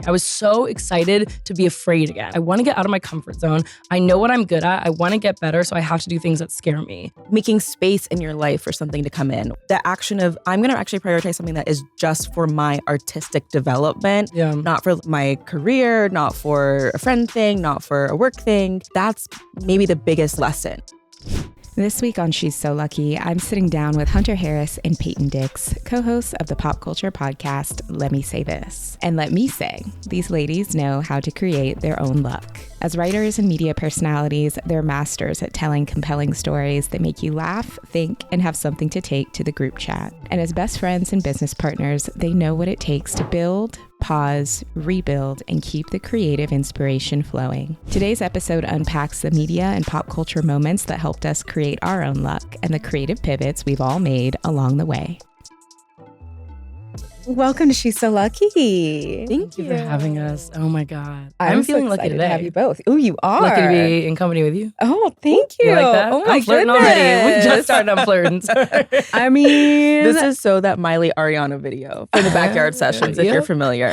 I was so excited to be afraid again. I want to get out of my comfort zone. I know what I'm good at. I want to get better, so I have to do things that scare me. Making space in your life for something to come in. The action of, I'm going to actually prioritize something that is just for my artistic development, not for my career, not for a friend thing, not for a work thing. That's maybe the biggest lesson. This week on She's So Lucky, I'm sitting down with Hunter Harris and Peyton Dix, co-hosts of the pop culture podcast, Lemme Say This. And let me say, these ladies know how to create their own luck. As writers and media personalities, they're masters at telling compelling stories that make you laugh, think, and have something to take to the group chat. And as best friends and business partners, they know what it takes to build, pause, rebuild, and keep the creative inspiration flowing. Today's episode unpacks the media and pop culture moments that helped us create our own luck and the creative pivots we've all made along the way. Welcome to She's So Lucky. Thank you for having us. Oh my God. I'm feeling so lucky today. to have you both. Oh, you are. Lucky to be in company with you. Oh, thank you. You like that? Oh my I'm flirting goodness. already. We just started on flirting. Sorry. I mean, This is so that Miley Ariana video for the backyard sessions, if you're familiar.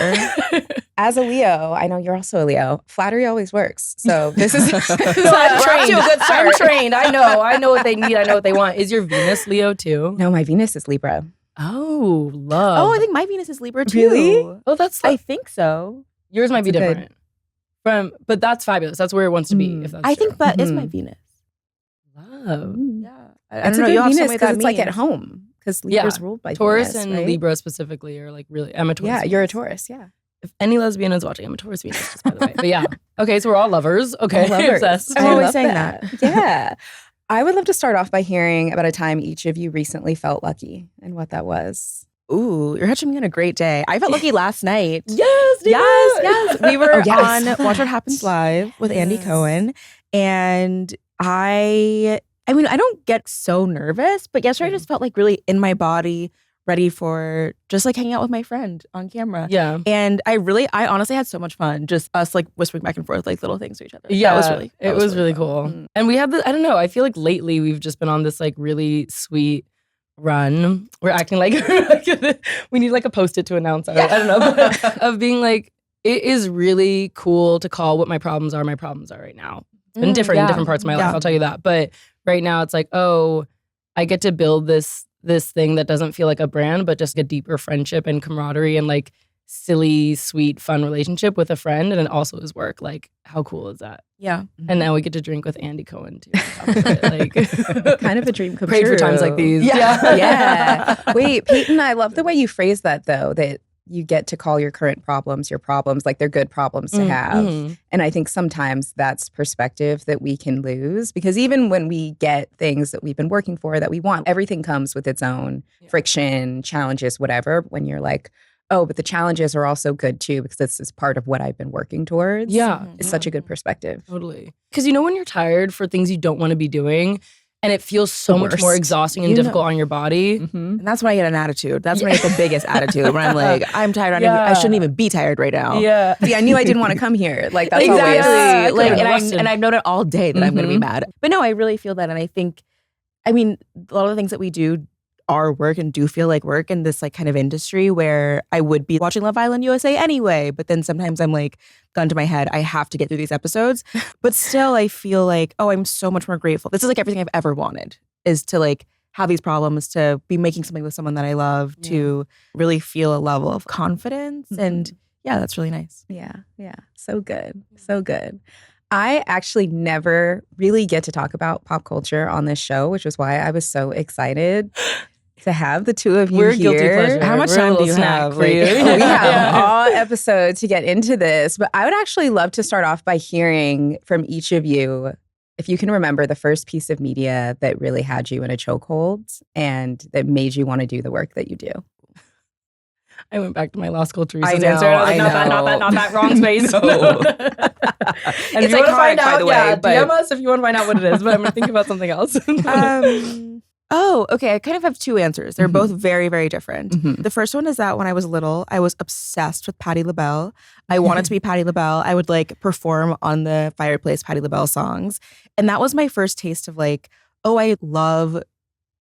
as a Leo, I know you're also a Leo. Flattery always works. So this is I'm trained. I'm trained. I know what they need. I know what they want. Is your Venus Leo too? No, my Venus is Libra. Oh, love. Oh, I think my Venus is Libra too. Really? Oh, that's I think so. yours might be That's good. different. But that's fabulous. That's where it wants to be. If that's I true. think that is Mhm. my Venus. Love. Yeah. I That's don't know. a You good have to Venus say what because that it's like at means. home. Because Yeah. Libra's ruled by Taurus Venus, and right? Libra specifically are like really. I'm a Taurus. Yeah, you're a Venus. Taurus. Yeah. If any lesbian is watching, I'm a Taurus Venus, just by the way. But yeah. Okay, so we're all lovers. Okay, Lovers. obsessed. I'm I always love saying Yeah. I would love to start off by hearing about a time each of you recently felt lucky and what that was. Ooh, you're catching me on a great day. I felt lucky last night. Yes, Diva. Yes. We were Oh, yes. on Watch What Happens Live with Andy Yes. Cohen. And I mean, I don't get so nervous, but yesterday I just felt like really in my body, ready for just like hanging out with my friend on camera. Yeah. And I honestly had so much fun. Just us like whispering back and forth like little things to each other. Yeah, That was really fun. cool. Mm. And we had I don't know, I feel like lately we've just been on this like really sweet run. We're acting like we need like a post-it to announce our, I don't know, but of being like, it is really cool to call what my problems are right now. It's been different in different parts of my life, I'll tell you that. But right now it's like, oh, I get to build this thing that doesn't feel like a brand, but just a deeper friendship and camaraderie and like silly, sweet, fun relationship with a friend. And it also is work. Like, how cool is that? Yeah. And now we get to drink with Andy Cohen too. on top of it. Like, Kind of a dream come prayed true. for times like these. Yeah. Wait, Peyton, I love the way you phrase that though, that you get to call your current problems your problems, like they're good problems to have. Mhm. And I think sometimes that's perspective that we can lose because even when we get things that we've been working for that we want, everything comes with its own friction, challenges, whatever. When you're like, oh, but the challenges are also good too because this is part of what I've been working towards. Yeah. It's such a good perspective. Totally. Because you know when you're tired for things you don't want to be doing and it feels so The much more worst. exhausting and You know. difficult on your body. Mm-hmm. And that's when I get an attitude. That's when I get the biggest attitude. When I'm like, I'm tired. I shouldn't even be tired right now. Yeah. See, I knew I didn't want to come here. Like that's Exactly. always Like, Yeah. and I've known it all day that I'm going to be Mhm. mad. But no, I really feel that. And I think, I mean, a lot of the things that we do are work and do feel like work in this like kind of industry where I would be watching Love Island USA anyway. But then sometimes I'm like, gun to my head, I have to get through these episodes. But still, I feel like, oh, I'm so much more grateful. This is like everything I've ever wanted is to like have these problems, to be making something with someone that I love, to really feel a level of confidence. And yeah, that's really nice. Yeah. So good. So good. I actually never really get to talk about pop culture on this show, which is why I was so excited to have the two of you We're here. guilty pleasure. How much We're a time do little you snack have? for Like, you? We have Yeah. all episode to get into this, but I would actually love to start off by hearing from each of you if you can remember the first piece of media that really had you in a chokehold and that made you want to do the work that you do. I went back to my law school Teresa's I know, answer. I was like, I not that, wrong space. No. And It's if you want to iconic, find by out, the way, but- DM us if you want to find out what it is. But I'm going to think about something else. Oh, okay. I kind of have two answers. They're Mhm. both very, very different. Mhm. The first one is that when I was little, I was obsessed with Patti LaBelle. I wanted to be Patti LaBelle. I would like perform on the fireplace Patti LaBelle songs. And that was my first taste of like, oh, I love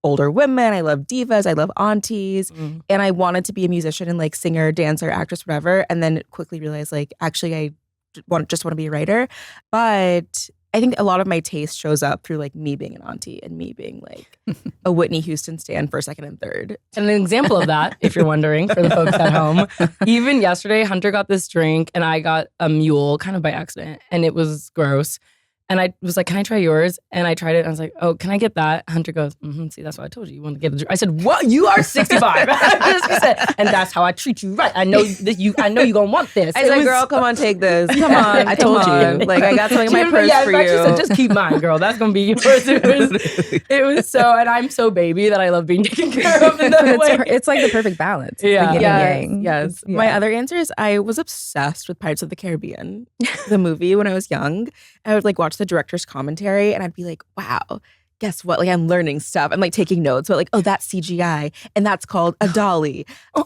older women. I love divas. I love aunties. And I wanted to be a musician and like singer, dancer, actress, whatever. And then quickly realized like, actually, I just want to be a writer. But I think a lot of my taste shows up through like me being an auntie and me being like a Whitney Houston stan for second and third. And an example of that, if you're wondering, for the folks at home, even yesterday, Hunter got this drink and I got a mule kind of by accident and it was gross. And I was like, can I try yours? And I tried it and I was like, oh, can I get that? Hunter goes, see, that's what I told you. You want to get a drink. I said, what? You are 65. And that's how I treat you right. I know that you're going to want this. I said, girl, come on, take this. Come on. I told you. Like, I got something in my purse for you. She said, just keep mine, girl. That's going to be yours. It was so, and I'm so baby that I love being taken care of in that way. It's like the perfect balance. Yeah. Yin and yang. Yes. Yeah. My other answer is I was obsessed with Pirates of the Caribbean, the movie, when I was young. I would like watch the director's commentary and I'd be like, wow, guess what? Like I'm learning stuff. I'm like taking notes, but like, oh, that's CGI and that's called a dolly.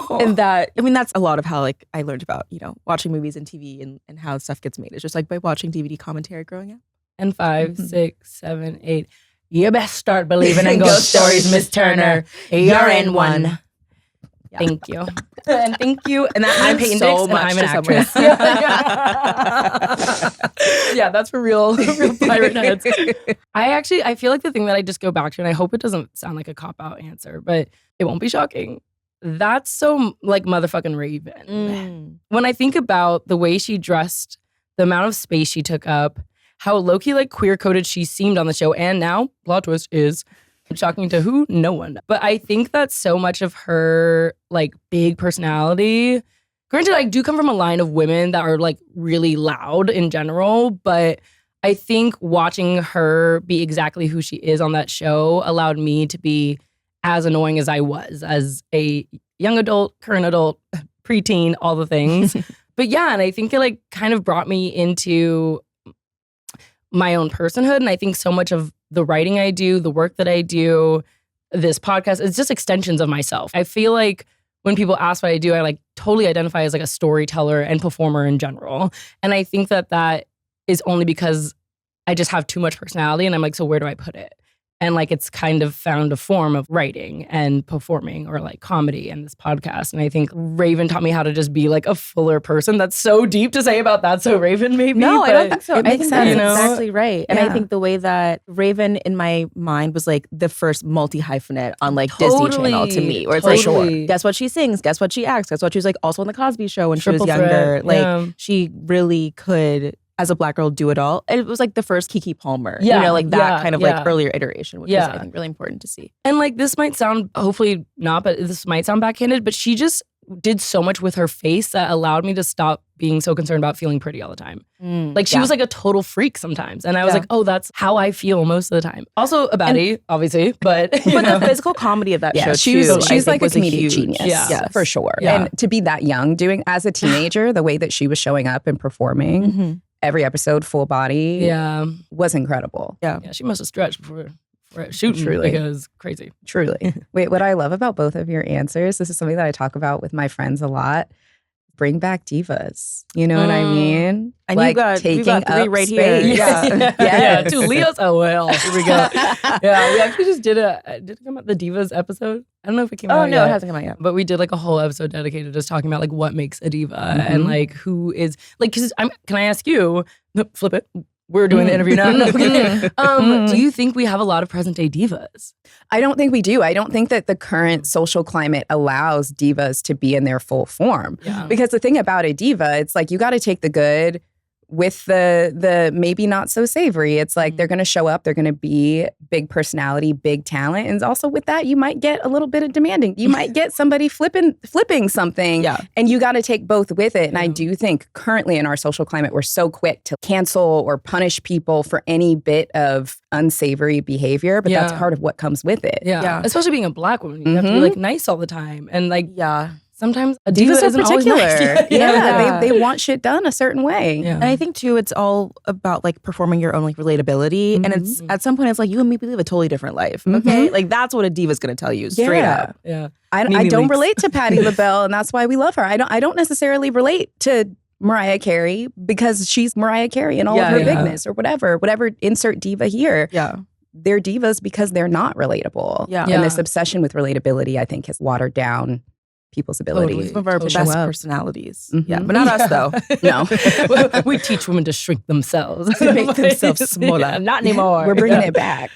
And that, I mean, that's a lot of how like I learned about, watching movies and TV and how stuff gets made. It's just like by watching DVD commentary growing up. And 5, 6, 7, 8. You best start believing in ghost stories, Miss Turner. You're in one. Yeah. Thank you. And thank you. And that I'm Peyton Dix and I'm an actress. Yeah, that's for real pirate heads. I feel like the thing that I just go back to, and I hope it doesn't sound like a cop-out answer, but it won't be shocking. That's so like motherfucking Raven. When I think about the way she dressed, the amount of space she took up, how low-key like queer-coded she seemed on the show, and now, plot twist, is shocking to who? No one. But I think that so much of her like big personality, granted, I do come from a line of women that are like really loud in general, but I think watching her be exactly who she is on that show allowed me to be as annoying as I was as a young adult, current adult, preteen, all the things. But yeah, and I think it like kind of brought me into my own personhood. And I think so much of the writing I do, the work that I do, this podcast, it's just extensions of myself. I feel like when people ask what I do, I like totally identify as like a storyteller and performer in general. And I think that is only because I just have too much personality and I'm like, so where do I put it? And like it's kind of found a form of writing and performing or like comedy and this podcast. And I think Raven taught me how to just be like a fuller person. That's so deep to say about that. So Raven maybe. No, I don't think so. It makes sense. That's exactly right. And I think the way that Raven in my mind was like the first multi-hyphenate on like Disney Channel to me. Where it's like, guess what she sings, guess what she acts, guess what she was like also on the Cosby Show when Triple she was younger. threat, like she really could, as a Black girl, do it all. And it was like the first Keke Palmer, like that kind of like earlier iteration, which is I think really important to see. And like this might sound, hopefully not, but this might sound backhanded, but she just did so much with her face that allowed me to stop being so concerned about feeling pretty all the time. Like she was like a total freak sometimes. And I was like, oh, that's how I feel most of the time. Also a baddie, obviously, but the physical comedy of that show she's like a comedic genius. Yeah, for sure. Yeah. And to be that young, doing as a teenager, the way that she was showing up and performing, every episode, full body, was incredible. Yeah, she must have stretched before shooting, Truly. because crazy. Truly. Wait, what I love about both of your answers, this is something that I talk about with my friends a lot. Bring back divas. You know what I mean? And like we've got three right space. here. Yeah, two Leos. Oh well, here we go. Yeah, we actually just did it come out the Divas episode? I don't know if it came out. Oh no, it hasn't come out yet. But we did like a whole episode dedicated to just talking about like what makes a diva and like who is like. Because can I ask you? Flip it. We're doing the interview now. Do you think we have a lot of present day divas? I don't think we do. I don't think that the current social climate allows divas to be in their full form. Yeah. Because the thing about a diva, it's like you got to take the good with the maybe not so savory. It's like they're going to show up, they're going to be big personality, big talent. And also with that, you might get a little bit of demanding. You might get somebody flipping something and you got to take both with it. And I do think currently in our social climate, we're so quick to cancel or punish people for any bit of unsavory behavior, but that's part of what comes with it. Yeah. Especially being a Black woman, you have to be like nice all the time. And like, sometimes a diva Divas isn't are particular. Always nice. They want shit done a certain way. And I think too, it's all about like performing your own like relatability. And it's at some point, it's like you and me live a totally different life. Okay, like that's what a diva's going to tell you straight up. Yeah, I don't relate to Patti LaBelle, and that's why we love her. I don't necessarily relate to Mariah Carey because she's Mariah Carey and all of her bigness or whatever insert diva here. Yeah. they're divas because they're not relatable. Yeah. And this obsession with relatability, I think, has watered down people's ability. Totally. Some of our to show best up. personalities. Mhm. Yeah, but not us though. No. We teach women to shrink themselves. To make themselves smaller. Yeah, not anymore. We're bringing it back.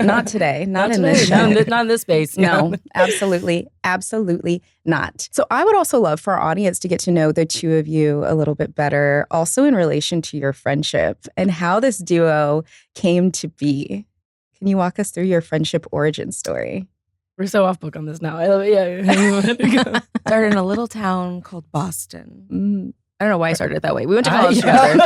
Not today. Not in this show. Not in this space. No, absolutely not. So I would also love for our audience to get to know the two of you a little bit better, also in relation to your friendship and how this duo came to be. Can you walk us through your friendship origin story? We're so off book on this now. I love it. Yeah. Started in a little town called Boston. Mm. I don't know why I started it that way. We went to college together.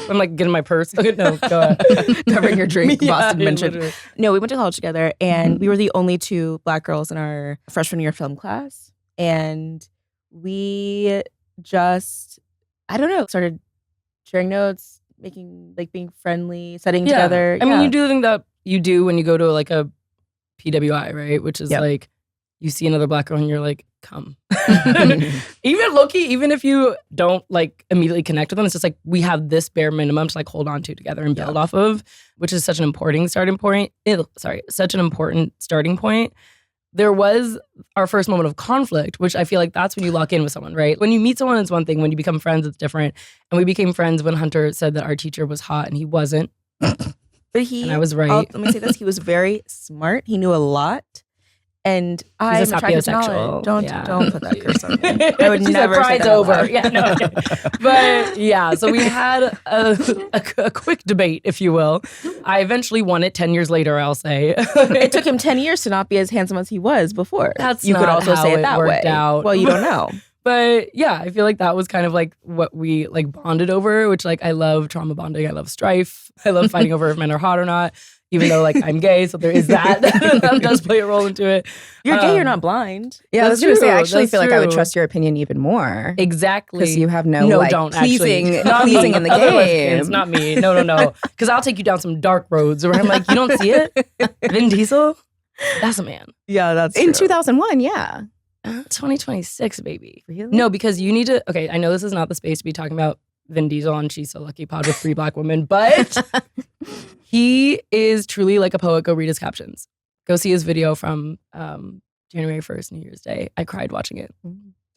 I'm like getting my purse. Okay, no, go ahead. Covering your drink, Yeah, Boston mentioned. literally. No, we went to college together, and we were the only two Black girls in our freshman year film class. And we just, I don't know, started sharing notes, being friendly, studying together. I mean, you do the thing that you do when you go to like a PWI, right? Which is like, you see another Black girl and you're like, come. Even low-key, even if you don't like immediately connect with them, it's just like, we have this bare minimum to like hold on to together and build off of, which is such an important starting point. Such an important starting point. There was our first moment of conflict, which I feel like that's when you lock in with someone, right? When you meet someone, it's one thing. When you become friends, it's different. And we became friends when Hunter said that our teacher was hot and he wasn't. But And I was right. Let me say this: he was very smart. He knew a lot, and I'm attracted to knowledge. Don't put that curse on me. I would She never said say pride's that out over. loud. Yeah, no. But yeah, so we had a quick debate, if you will. I eventually won it 10 years later, I'll say. It took him 10 years to not be as handsome as he was before. You could not also how say it it that worked way. out. Well, you don't know. But yeah, I feel like that was kind of like what we like bonded over, which like I love trauma bonding. I love strife. I love fighting over if men are hot or not, even though like I'm gay. So there is that. That does play a role into it. You're gay, you're not blind. Yeah, I was That's going to say, I true. actually That's feel like I would true. trust your opinion even more. Exactly. Because you have no don't pleasing, actually. Not pleasing me. in the Other game. lesbians, not me. No. Because I'll take you down some dark roads where I'm like, you don't see it? Vin Diesel? That's a man. Yeah, that's In 2001, yeah. 2026, baby. Really? No, because you need to. Okay, I know this is not the space to be talking about Vin Diesel on She's So Lucky pod with 3 Black women, but he is truly like a poet. Go read his captions. Go see his video from January 1st, New Year's Day. I cried watching it.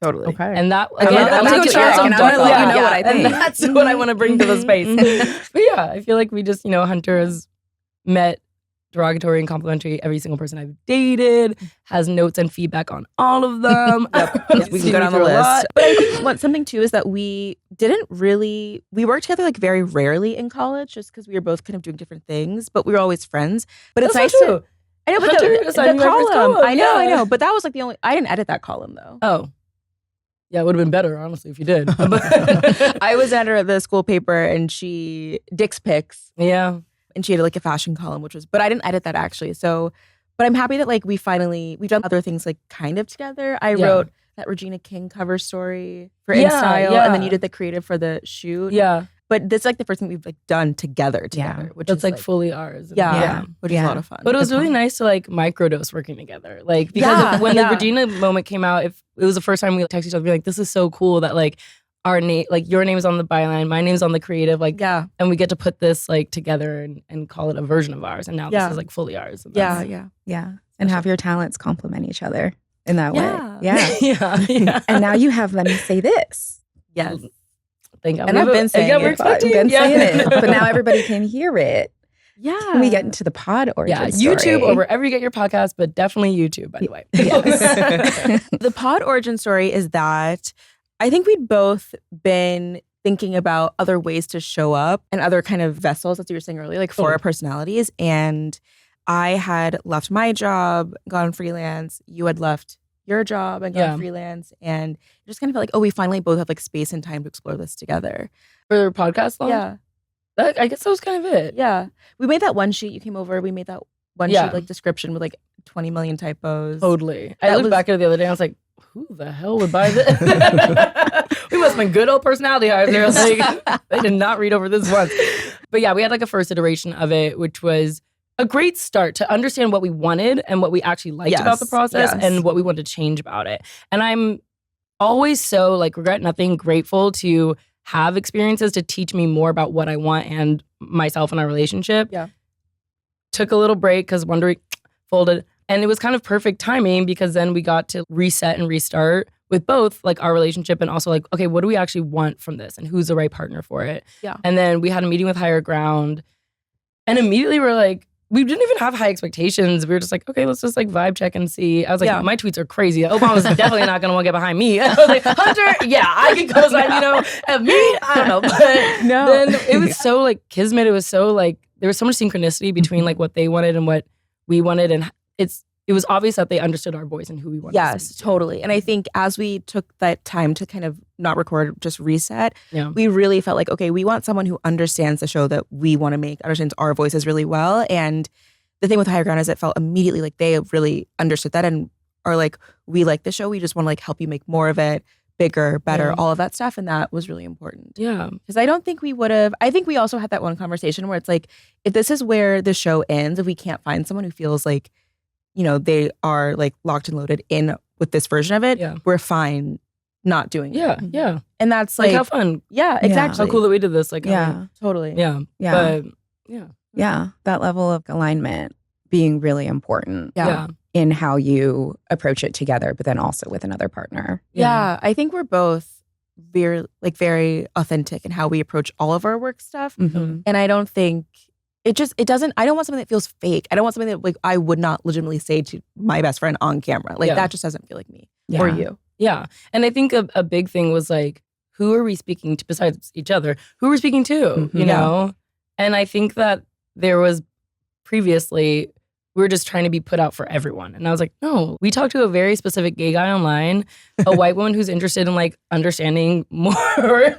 Totally. Okay. And that, I again, love that. I'll Now take go it down check, some and I wanna dark- let you know what I think. And that's what I want to bring to the space. But yeah, I feel like we just, had Hunter's met derogatory and complimentary every single person I've dated, has notes and feedback on all of them. We can go down the list. But I think something too is that we worked together like very rarely in college just because we were both kind of doing different things, but we were always friends. But it's That's nice so true. I know, but Hunter the assigned me my first column. column, I yeah. know. But that was like I didn't edit that column though. Oh. Yeah, it would have been better, honestly, if you did. I was editor of the school paper and she Dix picks. Yeah. And she had like a fashion column, but I didn't edit that actually. So, but I'm happy that like we've done other things like kind of together. I wrote that Regina King cover story for InStyle, and then you did the creative for the shoot. Yeah. But this is like the first thing we've like done together, which That's is like fully ours. which Yeah. is a lot of fun. But it was really nice to like microdose working together. Like, because when the Regina moment came out, it was the first time we texted each other, be like, this is so cool that like our name, like your name is on the byline, my name's on the creative, like, and we get to put this like together and call it a version of ours. And now this is like fully ours. And Yeah. And have your talents complement each other in that way. Yeah. yeah. And now you have Let Me Say This. Yes. Thank God. And I've been saying we're it. expecting Been saying yeah. it. But now everybody can hear it. Yeah. Can we get into the pod origin story? YouTube or wherever you get your podcast, but definitely YouTube, by the way. Yes. The pod origin story is that I think we'd both been thinking about other ways to show up and other kind of vessels, as you were saying earlier, like for our personalities. And I had left my job, gone freelance. You had left your job and gone freelance. And it just kind of felt like, oh, we finally both have like space and time to explore this together. For podcast launch? Yeah. I guess that was kind of it. Yeah. We made that one sheet. You came over. We made that one sheet like description with like 20 million typos. Totally. I looked back at it the other day and I was like, who the hell would buy this? We must have been good old personality hires. They were like, they did not read over this once. But yeah, we had like a first iteration of it, which was a great start to understand what we wanted and what we actually liked about the process and what we wanted to change about it. And I'm always so like regret nothing, grateful to have experiences to teach me more about what I want and myself in our relationship. Yeah. took a little break because Wonder Week folded. And it was kind of perfect timing because then we got to reset and restart with both like our relationship and also like, okay, what do we actually want from this and who's the right partner for it? Yeah. And then we had a meeting with Higher Ground and immediately we're like, we didn't even have high expectations. We were just like, okay, let's just like vibe check and see. I was like, my tweets are crazy. Obama's definitely not going to want to get behind me. I was like, Hunter, yeah, I can co-sign, me, I don't know. But then it was so like kismet. It was so like, there was so much synchronicity between like what they wanted and what we wanted. And it was obvious that they understood our voice and who we wanted. Yes, totally. And I think as we took that time to kind of not record, just reset, we really felt like, okay, we want someone who understands the show that we want to make, understands our voices really well. And the thing with Higher Ground is it felt immediately like they really understood that and are like, we like the show. We just want to like help you make more of it, bigger, better, all of that stuff. And that was really important. Yeah. Because I don't think we would have, I think we also had that one conversation where it's like, if this is where the show ends, if we can't find someone who feels like, they are like locked and loaded in with this version of it, we're fine not doing it. Yeah. And that's like how fun. Yeah, exactly. How cool that we did this. Like, totally. Yeah. Yeah. But yeah. That level of alignment being really important. Yeah. In how you approach it together, but then also with another partner. Yeah. I think we're both very authentic in how we approach all of our work stuff. Mm-hmm. And I don't think it doesn't, I don't want something that feels fake. I don't want something that like I would not legitimately say to my best friend on camera. Like that just doesn't feel like me or you. Yeah. And I think a big thing was like, who are we speaking to besides each other? Who are we speaking to, you know? And I think that there was previously, we were just trying to be put out for everyone. And I was like, no, we talked to a very specific gay guy online, a white woman who's interested in like understanding more,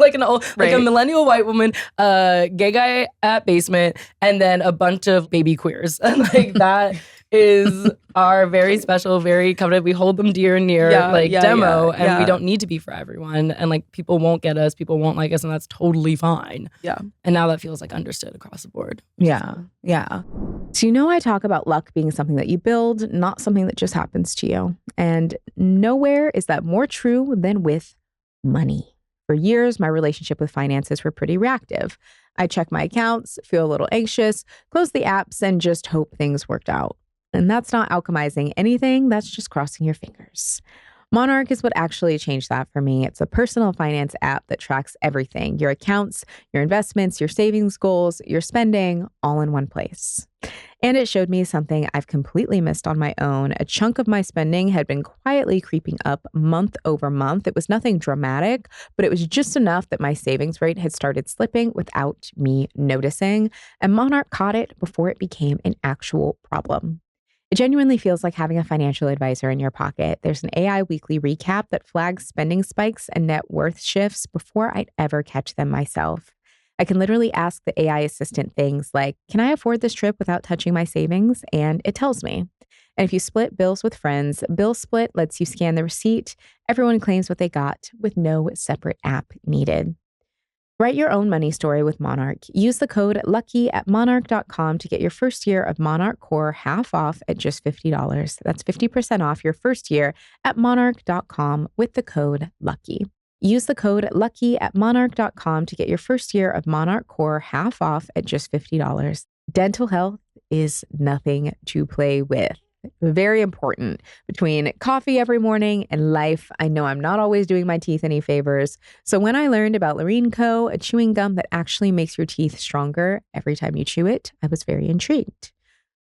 like a millennial white woman, gay guy at Basement, and then a bunch of baby queers. And like that is our very special, very coveted, we hold them dear and near demo. And we don't need to be for everyone. And like people won't get us, people won't like us, and that's totally fine. Yeah. And now that feels like understood across the board. Yeah. Yeah. So I talk about luck being something that you build, not something that just happens to you. And nowhere is that more true than with money. For years, my relationship with finances were pretty reactive. I check my accounts, feel a little anxious, close the apps, and just hope things worked out. And that's not alchemizing anything, that's just crossing your fingers. Monarch is what actually changed that for me. It's a personal finance app that tracks everything, your accounts, your investments, your savings goals, your spending, all in one place. And it showed me something I've completely missed on my own. A chunk of my spending had been quietly creeping up month over month. It was nothing dramatic, but it was just enough that my savings rate had started slipping without me noticing. And Monarch caught it before it became an actual problem. It genuinely feels like having a financial advisor in your pocket. There's an AI weekly recap that flags spending spikes and net worth shifts before I'd ever catch them myself. I can literally ask the AI assistant things like, can I afford this trip without touching my savings? And it tells me. And if you split bills with friends, Bill Split lets you scan the receipt. Everyone claims what they got with no separate app needed. Write your own money story with Monarch. Use the code LUCKY at monarch.com to get your first year of Monarch Core half off at just $50. That's 50% off your first year at monarch.com with the code LUCKY. Use the code LUCKY at monarch.com to get your first year of Monarch Core half off at just $50. Dental health is nothing to play with. Very important. Between coffee every morning and life, I know I'm not always doing my teeth any favors. So when I learned about Lemme Co., a chewing gum that actually makes your teeth stronger every time you chew it, I was very intrigued.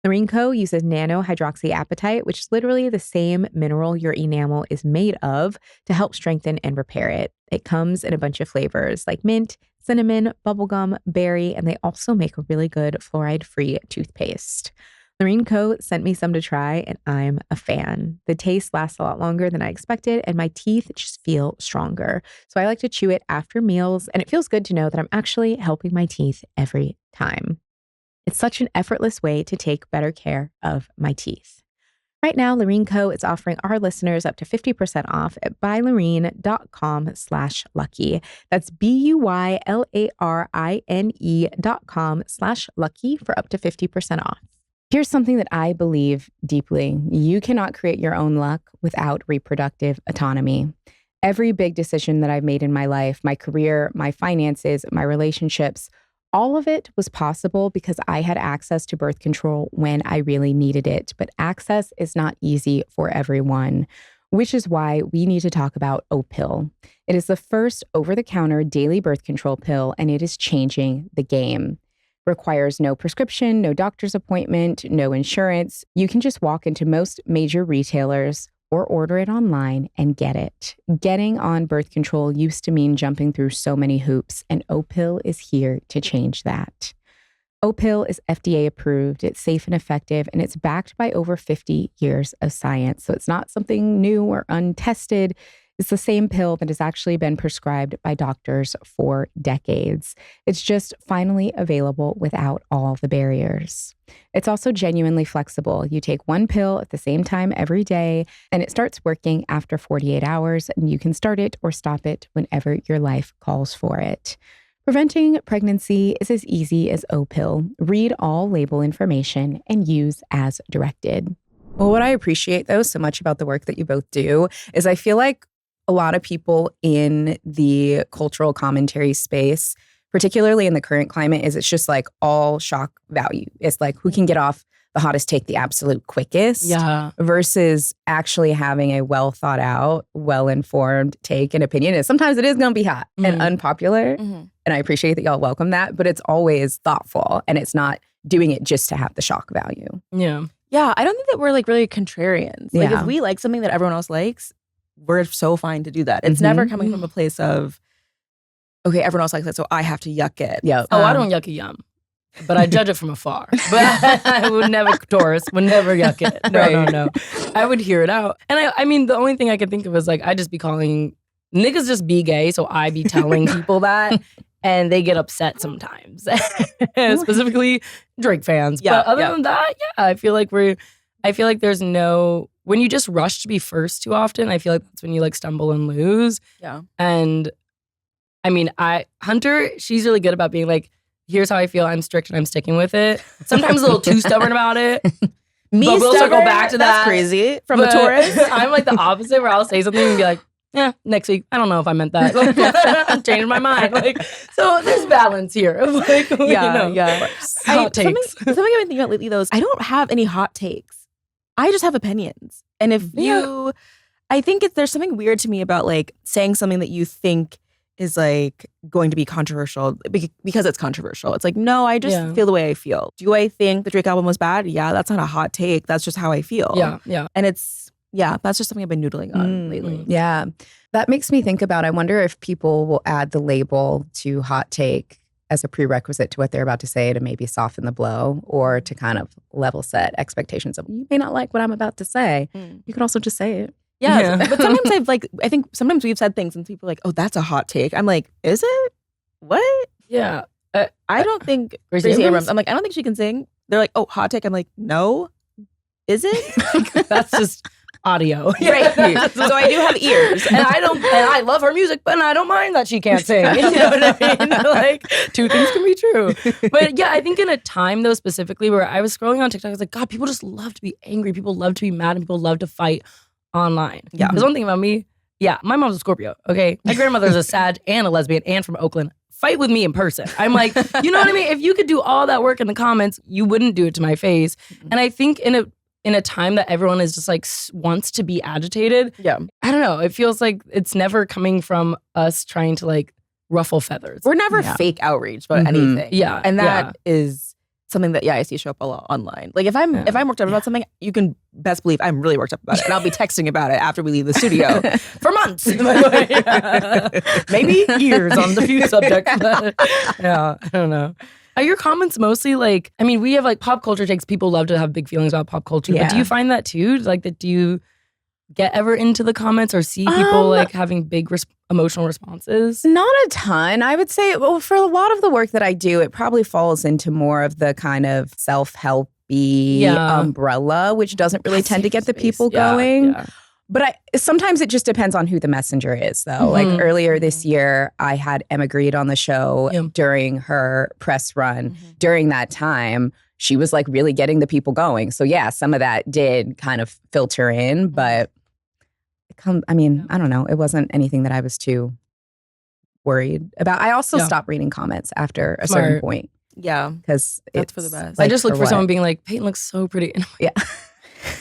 Lemme Co. uses nano-hydroxyapatite, which is literally the same mineral your enamel is made of, to help strengthen and repair it. It comes in a bunch of flavors like mint, cinnamon, bubblegum, berry, and they also make a really good fluoride-free toothpaste. Lemme Co. sent me some to try, and I'm a fan. The taste lasts a lot longer than I expected, and my teeth just feel stronger. So I like to chew it after meals, and it feels good to know that I'm actually helping my teeth every time. It's such an effortless way to take better care of my teeth. Right now, Lemme Co. is offering our listeners up to 50% off at buylorene.com/lucky. That's BUYLARINE.com/lucky for up to 50% off. Here's something that I believe deeply. You cannot create your own luck without reproductive autonomy. Every big decision that I've made in my life, my career, my finances, my relationships, All of it was possible because I had access to birth control when I really needed it, but access is not easy for everyone, which is why we need to talk about Opill. It is the first over-the-counter daily birth control pill, and it is changing the game. Requires no prescription, no doctor's appointment, no insurance. You can just walk into most major retailers or order it online and get it. Getting on birth control used to mean jumping through so many hoops, and Opill is here to change that. Opill is FDA approved, it's safe and effective, and it's backed by over 50 years of science. So it's not something new or untested. It's the same pill that has actually been prescribed by doctors for decades. It's just finally available without all the barriers. It's also genuinely flexible. You take one pill at the same time every day, and it starts working after 48 hours, and you can start it or stop it whenever your life calls for it. Preventing pregnancy is as easy as Opill. Read all label information and use as directed. Well, what I appreciate, though, so much about the work that you both do is I feel like a lot of people in the cultural commentary space, particularly in the current climate, is it's just like all shock value. It's like who can get off the hottest take the absolute quickest versus actually having a well thought out, well-informed take and opinion. And sometimes it is going to be hot and unpopular. And I appreciate that y'all welcome that, but it's always thoughtful and it's not doing it just to have the shock value. Yeah. Yeah, I don't think that we're like really contrarians. Like if we like something that everyone else likes, we're so fine to do that. It's never coming from a place of, okay, everyone else likes it, so I have to yuck it. Yeah. Oh, I don't yuck a yum, but I judge it from afar. But I would never, Taurus, would never yuck it. No. I would hear it out. And I mean, the only thing I could think of is like, I just be calling, niggas just be gay, so I be telling people that. And they get upset sometimes, specifically Drake fans. Yeah, but other than that, I feel like there's no, when you just rush to be first too often, I feel like that's when you like stumble and lose. Yeah. And I mean, Hunter, she's really good about being like, here's how I feel, I'm strict and I'm sticking with it. Sometimes a little too stubborn about it. Me, but we'll circle back to that. That's crazy. From a Taurus. I'm like the opposite where I'll say something and be like, yeah, next week. I don't know if I meant that. I'm changing my mind. Like, so there's balance here. Of like, hot takes. Something I've been thinking about lately though is I don't have any hot takes. I just have opinions. And if I think there's something weird to me about like saying something that you think is like going to be controversial because it's controversial. It's like, no, I just feel the way I feel. Do I think the Drake album was bad? Yeah, that's not a hot take. That's just how I feel. Yeah. And that's just something I've been noodling on lately. Yeah. That makes me think about, I wonder if people will add the label to hot take as a prerequisite to what they're about to say to maybe soften the blow or to kind of level set expectations of, you may not like what I'm about to say. You could also just say it. Yeah. But sometimes I think sometimes we've said things and people are like, oh, that's a hot take. I'm like, is it? What? Yeah. I don't think Gracie Abrams. I'm like, I don't think she can sing. They're like, oh, hot take. I'm like, no. Is it? That's just audio. Right. So I do have ears. And I love her music, but I don't mind that she can't sing. You know what I mean? Like, two things can be true. But yeah, I think in a time though specifically where I was scrolling on TikTok, I was like, God, people just love to be angry. People love to be mad and people love to fight online. Yeah. There's one thing about me. Yeah, my mom's a Scorpio, okay? My grandmother's a Sag and a lesbian and from Oakland. Fight with me in person. I'm like, you know what I mean? If you could do all that work in the comments, you wouldn't do it to my face. And I think in a time that everyone is just like wants to be agitated. Yeah. I don't know. It feels like it's never coming from us trying to like ruffle feathers. We're never fake outrage about anything. Yeah. And that is something that, I see show up a lot online. Like if I'm worked up about something, you can best believe I'm really worked up about it. And I'll be texting about it after we leave the studio. For months. Maybe years on the few subjects. But I don't know. Are your comments mostly like, I mean, we have like pop culture takes. People love to have big feelings about pop culture. But do you find that too? Like that, do you get ever into the comments or see people like having big emotional responses? Not a ton. I would say, well, for a lot of the work that I do, it probably falls into more of the kind of self-helpy umbrella, which doesn't really tend to get the people going. Yeah. But sometimes it just depends on who the messenger is, though. Like earlier this year, I had Emma Grede on the show during her press run. During that time, she was like really getting the people going. So yeah, some of that did kind of filter in, but I don't know. It wasn't anything that I was too worried about. I also Yeah. stopped reading comments after a Smart. certain point Yeah. because That's for the best. I just look for what? someone being like, Peyton looks so pretty. And Yeah.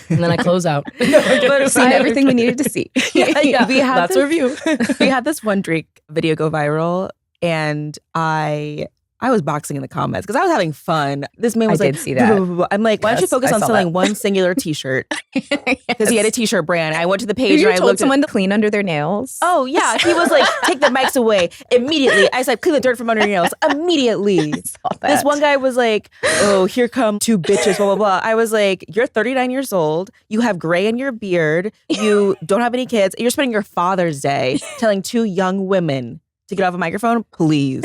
then I close out. But Seen everything we needed to see. yeah. We had That's this- a review. We had this one Drake video go viral, and I was boxing in the comments because I was having fun. This man was I like, did see that. "Blah, blah, blah, blah." I'm like, why don't you Yes, focus I on saw selling that. one singular T-shirt? Because he had a T-shirt brand. I went to the page Did and you I told looked. someone to clean under their nails? Oh yeah, he was like, take the mics away immediately. I said, clean the dirt from under your nails immediately. Saw that. This one guy was like, oh, here come two bitches, blah, blah, blah. I was like, you're 39 years old. You have gray in your beard. You don't have any kids. You're spending your Father's Day telling two young women to get off a microphone, please.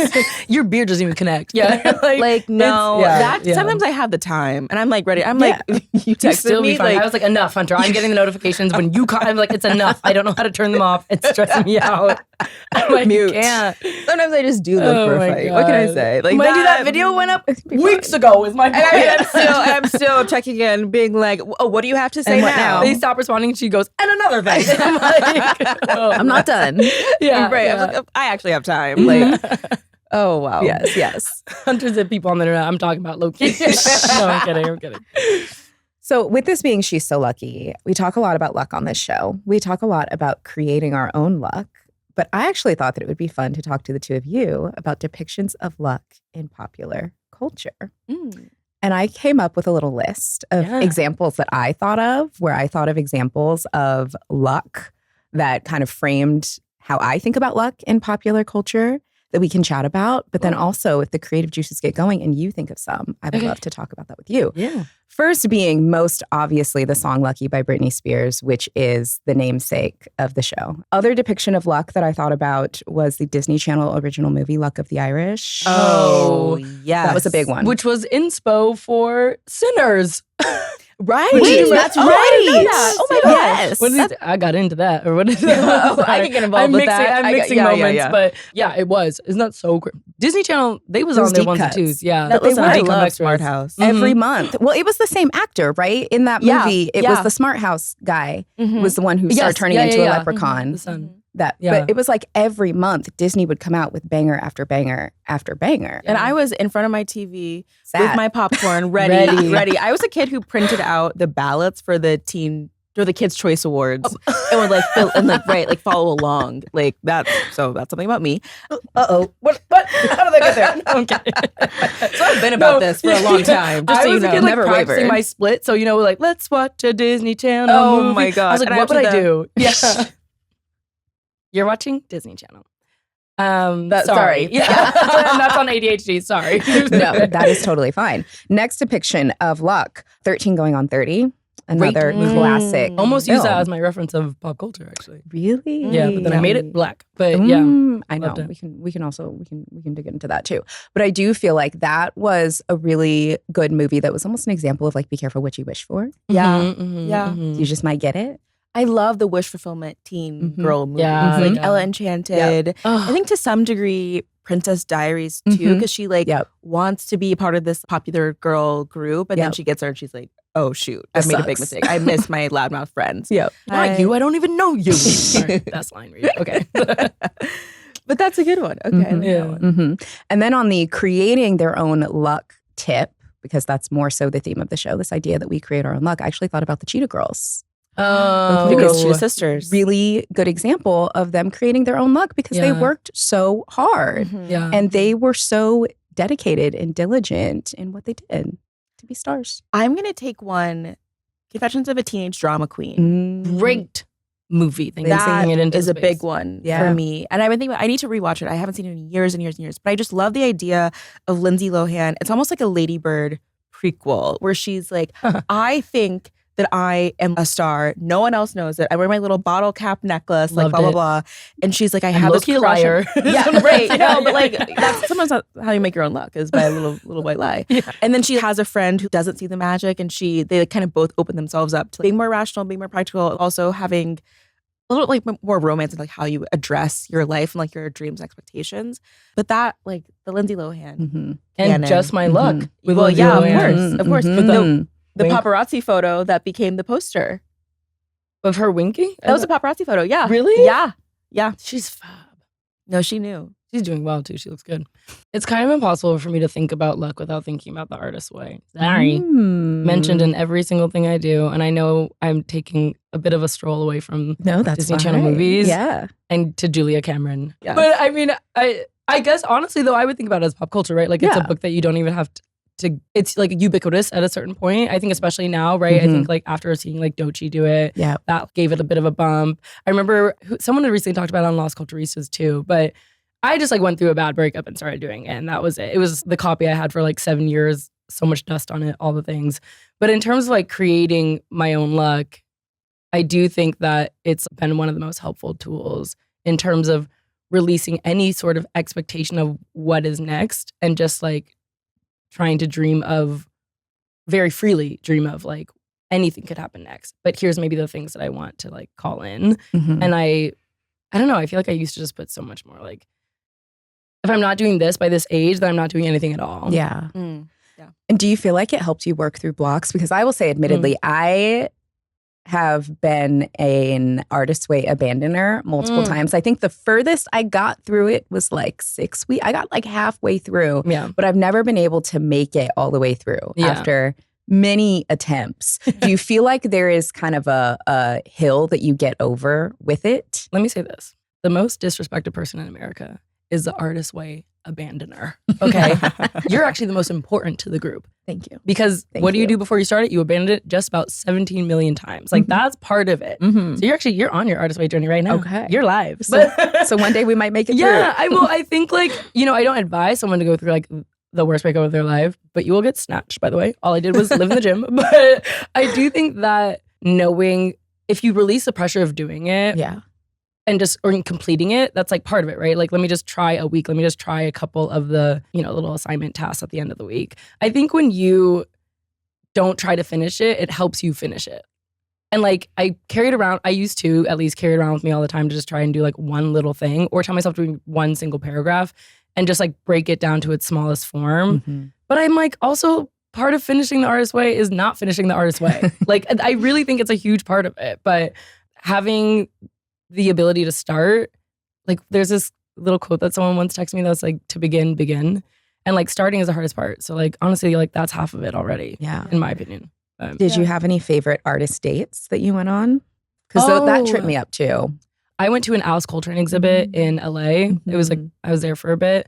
Your beard doesn't even connect. Yeah. Like, no. yeah, yeah. Sometimes I have the time and I'm like ready. I'm like, you You texted still me. be fine. Like, I was like, enough, Hunter. I'm getting the notifications when you call. I'm like, it's enough. I don't know how to turn them off. It's stressing me out. I'm like, Mute. can't. sometimes I just do look Oh for a my fight. What can I God. say? Like Mind you, that video went up weeks ago. Is my And I'm still checking in, being like, oh, what do you have to say And what now? now? They stop responding. She goes, and another thing. I'm like, oh, I'm not done. Yeah, right. I was like, I actually have time. Like, oh wow. Yes. Hundreds of people on the internet. I'm talking about low key. No, I'm kidding. So with this being She's So Lucky, we talk a lot about luck on this show. We talk a lot about creating our own luck. But I actually thought that it would be fun to talk to the two of you about depictions of luck in popular culture. And I came up with a little list of examples that I thought of, where I thought of examples of luck that kind of framed how I think about luck in popular culture that we can chat about. But then also, if the creative juices get going and you think of some, I would love to talk about that with you. Yeah. First being most obviously the song Lucky by Britney Spears, which is the namesake of the show. Other depiction of luck that I thought about was the Disney Channel original movie, Luck of the Irish. Oh, yeah. That was a big one. Which was inspo for Sinners. Right. Wait, that's Oh, I right. didn't know that. Oh my God. Yes. What is it? I got into that. Or what is it? Oh, I can get involved I'm with mixing, that. I'm mixing moments. Yeah. But yeah, it was. Isn't that so great? Disney Channel, they was Those on their deep ones and cuts. twos. Yeah. No, listen, were. I Deep love extras. Smart House. Every month. Well, it was the same actor, right? In that Yeah, movie, it yeah. was the Smart House guy Mhm. was the one who Yes, started turning yeah, into yeah, a yeah. leprechaun. The sun. That, Yeah. But it was like every month Disney would come out with banger after banger after banger. And I was in front of my TV Sad. with my popcorn ready. Ready. I was a kid who printed out the ballots for the Kids Choice Awards and would like fill and like follow along. Like that's something about me. Uh-oh. What? How did I get there? No, I'm kidding. So I've been about this for a long time. Just I so you was know, a kid, like, never practicing wavered. my split. So, like, let's watch a Disney Channel Oh movie. my God. I was like, And what would after I do? Yeah. You're watching Disney Channel. Sorry. Yeah. That's on ADHD. Sorry. No, that is totally fine. Next depiction of luck, 13 Going on 30. Another Great. classic. Almost use that film. as my reference of pop culture, actually. Really? Yeah, but then I made it black. But I yeah. know. Loved it. We can also dig into that too. But I do feel like that was a really good movie that was almost an example of like be careful what you wish for. Yeah. Mhm, Yeah. mhm. You just might get it. I love the wish fulfillment teen Mhm. girl movies, Yeah, like yeah. Ella Enchanted. I Oh, think to some degree, Princess Diaries too, Mhm. because she like Yep. wants to be part of this popular girl group, and then Yep. she gets there and she's like, "Oh shoot, I This made a big sucks. mistake. I miss my loudmouth friends." Yep. not you. I don't even know you. Sorry, that's line read. Okay. But that's a good one. Okay, I like Yeah. that one. hmm And then on the creating their own luck tip, because that's more so the theme of the show, this idea that we create our own luck, I actually thought about the Cheetah Girls. Oh, The Girls Cheetah Sisters. Really good example of them creating their own luck because they Yeah. worked so hard Mhm. Yeah. and they were so dedicated and diligent in what they did to be stars. I'm gonna take one. Confessions of a Teenage Drama Queen. Great movie. Thank you for That bringing it into is a space. big one Yeah. for me. And I've been thinking I need to rewatch it. I haven't seen it in years and years and years. But I just love the idea of Lindsay Lohan. It's almost like a Lady Bird prequel where she's like, I think that I am a star. No one else knows it. I wear my little bottle cap necklace, like Loved blah, blah, it. blah. And she's like, I I'm have this low-key a crush on- liar. Yeah, right. Yeah, No, but like yeah. that's sometimes not how you make your own luck is by a little white lie. Yeah. And then she has a friend who doesn't see the magic, and they kind of both open themselves up to being more rational, being more practical, also having a little like more romance and like how you address your life and like your dreams, expectations. But that like the Lindsay Lohan, Mhm. And Canon. Just My Luck. Mhm. with Well, Lindsay yeah, of Lohan. course. Mhm. the Wink. paparazzi photo that became the poster. Of her winking? That was a paparazzi photo. Yeah, Really? Yeah, yeah. She's fab. No, she knew. She's doing well too. She looks good. It's kind of impossible for me to think about luck without thinking about the artist's way. Sorry. Mentioned in every single thing I do. And I know I'm taking a bit of a stroll away from Disney Channel movies. Yeah. And to Julia Cameron. Yes. But I mean, I guess honestly though, I would think about it as pop culture, right? Like it's a book that you don't even have to it's like ubiquitous at a certain point. I think especially now, right? I think like after seeing like Doechii do it, that gave it a bit of a bump. I remember someone had recently talked about it on Lost Culturistas too, but I just like went through a bad breakup and started doing it. And that was it. It was the copy I had for like 7 years, so much dust on it, all the things. But in terms of like creating my own luck, I do think that it's been one of the most helpful tools in terms of releasing any sort of expectation of what is next and just like trying to very freely dream of like anything could happen next. But here's maybe the things that I want to like call in. And I don't know, I feel like I used to just put so much more like, if I'm not doing this by this age, then I'm not doing anything at all. Yeah. Yeah. And do you feel like it helped you work through blocks? Because I will say, admittedly, I have been an artist's way abandoner multiple times. I think the furthest I got through it was like 6 weeks. I got like halfway through, but I've never been able to make it all the way through after many attempts. Do you feel like there is kind of a hill that you get over with it? Let me say this. The most disrespected person in America is the artist's way abandoner. Okay. You're actually the most important to the group. Thank you. Because what do you do before you start it? You abandoned it just about 17 million times. Like that's part of it. So you're on your artist way journey right now. Okay. You're live. So one day we might make it through. Yeah, I will. I think like, I don't advise someone to go through like the worst breakup of their life, but you will get snatched, by the way. All I did was live in the gym. But I do think that knowing if you release the pressure of doing it, and just or completing it, that's like part of it, right? Like, let me just try a week. Let me just try a couple of the, little assignment tasks at the end of the week. I think when you don't try to finish it, it helps you finish it. And like, I used to at least carry it around with me all the time to just try and do like one little thing or tell myself doing one single paragraph and just like break it down to its smallest form. But I'm like, also part of finishing the artist's way is not finishing the artist's way. Like, I really think it's a huge part of it. But having the ability to start, like there's this little quote that someone once texted me that's like, to begin. And like starting is the hardest part. So like, honestly, like that's half of it already, in my opinion. Did you have any favorite artist dates that you went on? Because that tripped me up too. I went to an Alice Coltrane exhibit in LA. It was like, I was there for a bit.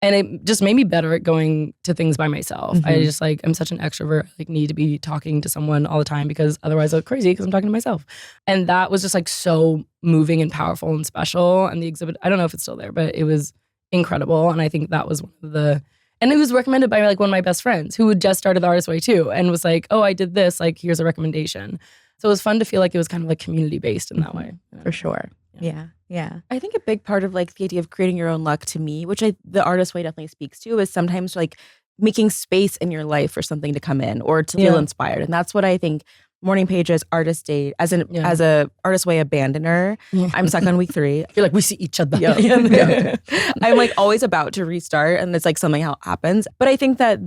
And it just made me better at going to things by myself. I just like, I'm such an extrovert. I like need to be talking to someone all the time because otherwise I look crazy because I'm talking to myself. And that was just like so moving and powerful and special. And the exhibit, I don't know if it's still there, but it was incredible. And I think that was one of the, and it was recommended by like one of my best friends who had just started the artist way too. And was like, oh, I did this, like here's a recommendation. So it was fun to feel like it was kind of like community based in that way. For sure. Yeah. I think a big part of like the idea of creating your own luck to me, which the artist way definitely speaks to, is sometimes like making space in your life for something to come in or to feel inspired. And that's what I think Morning Pages Artist Date as a artist way abandoner. I'm stuck on week 3. You're like, we see each other. I'm like always about to restart and it's like something happens. But I think that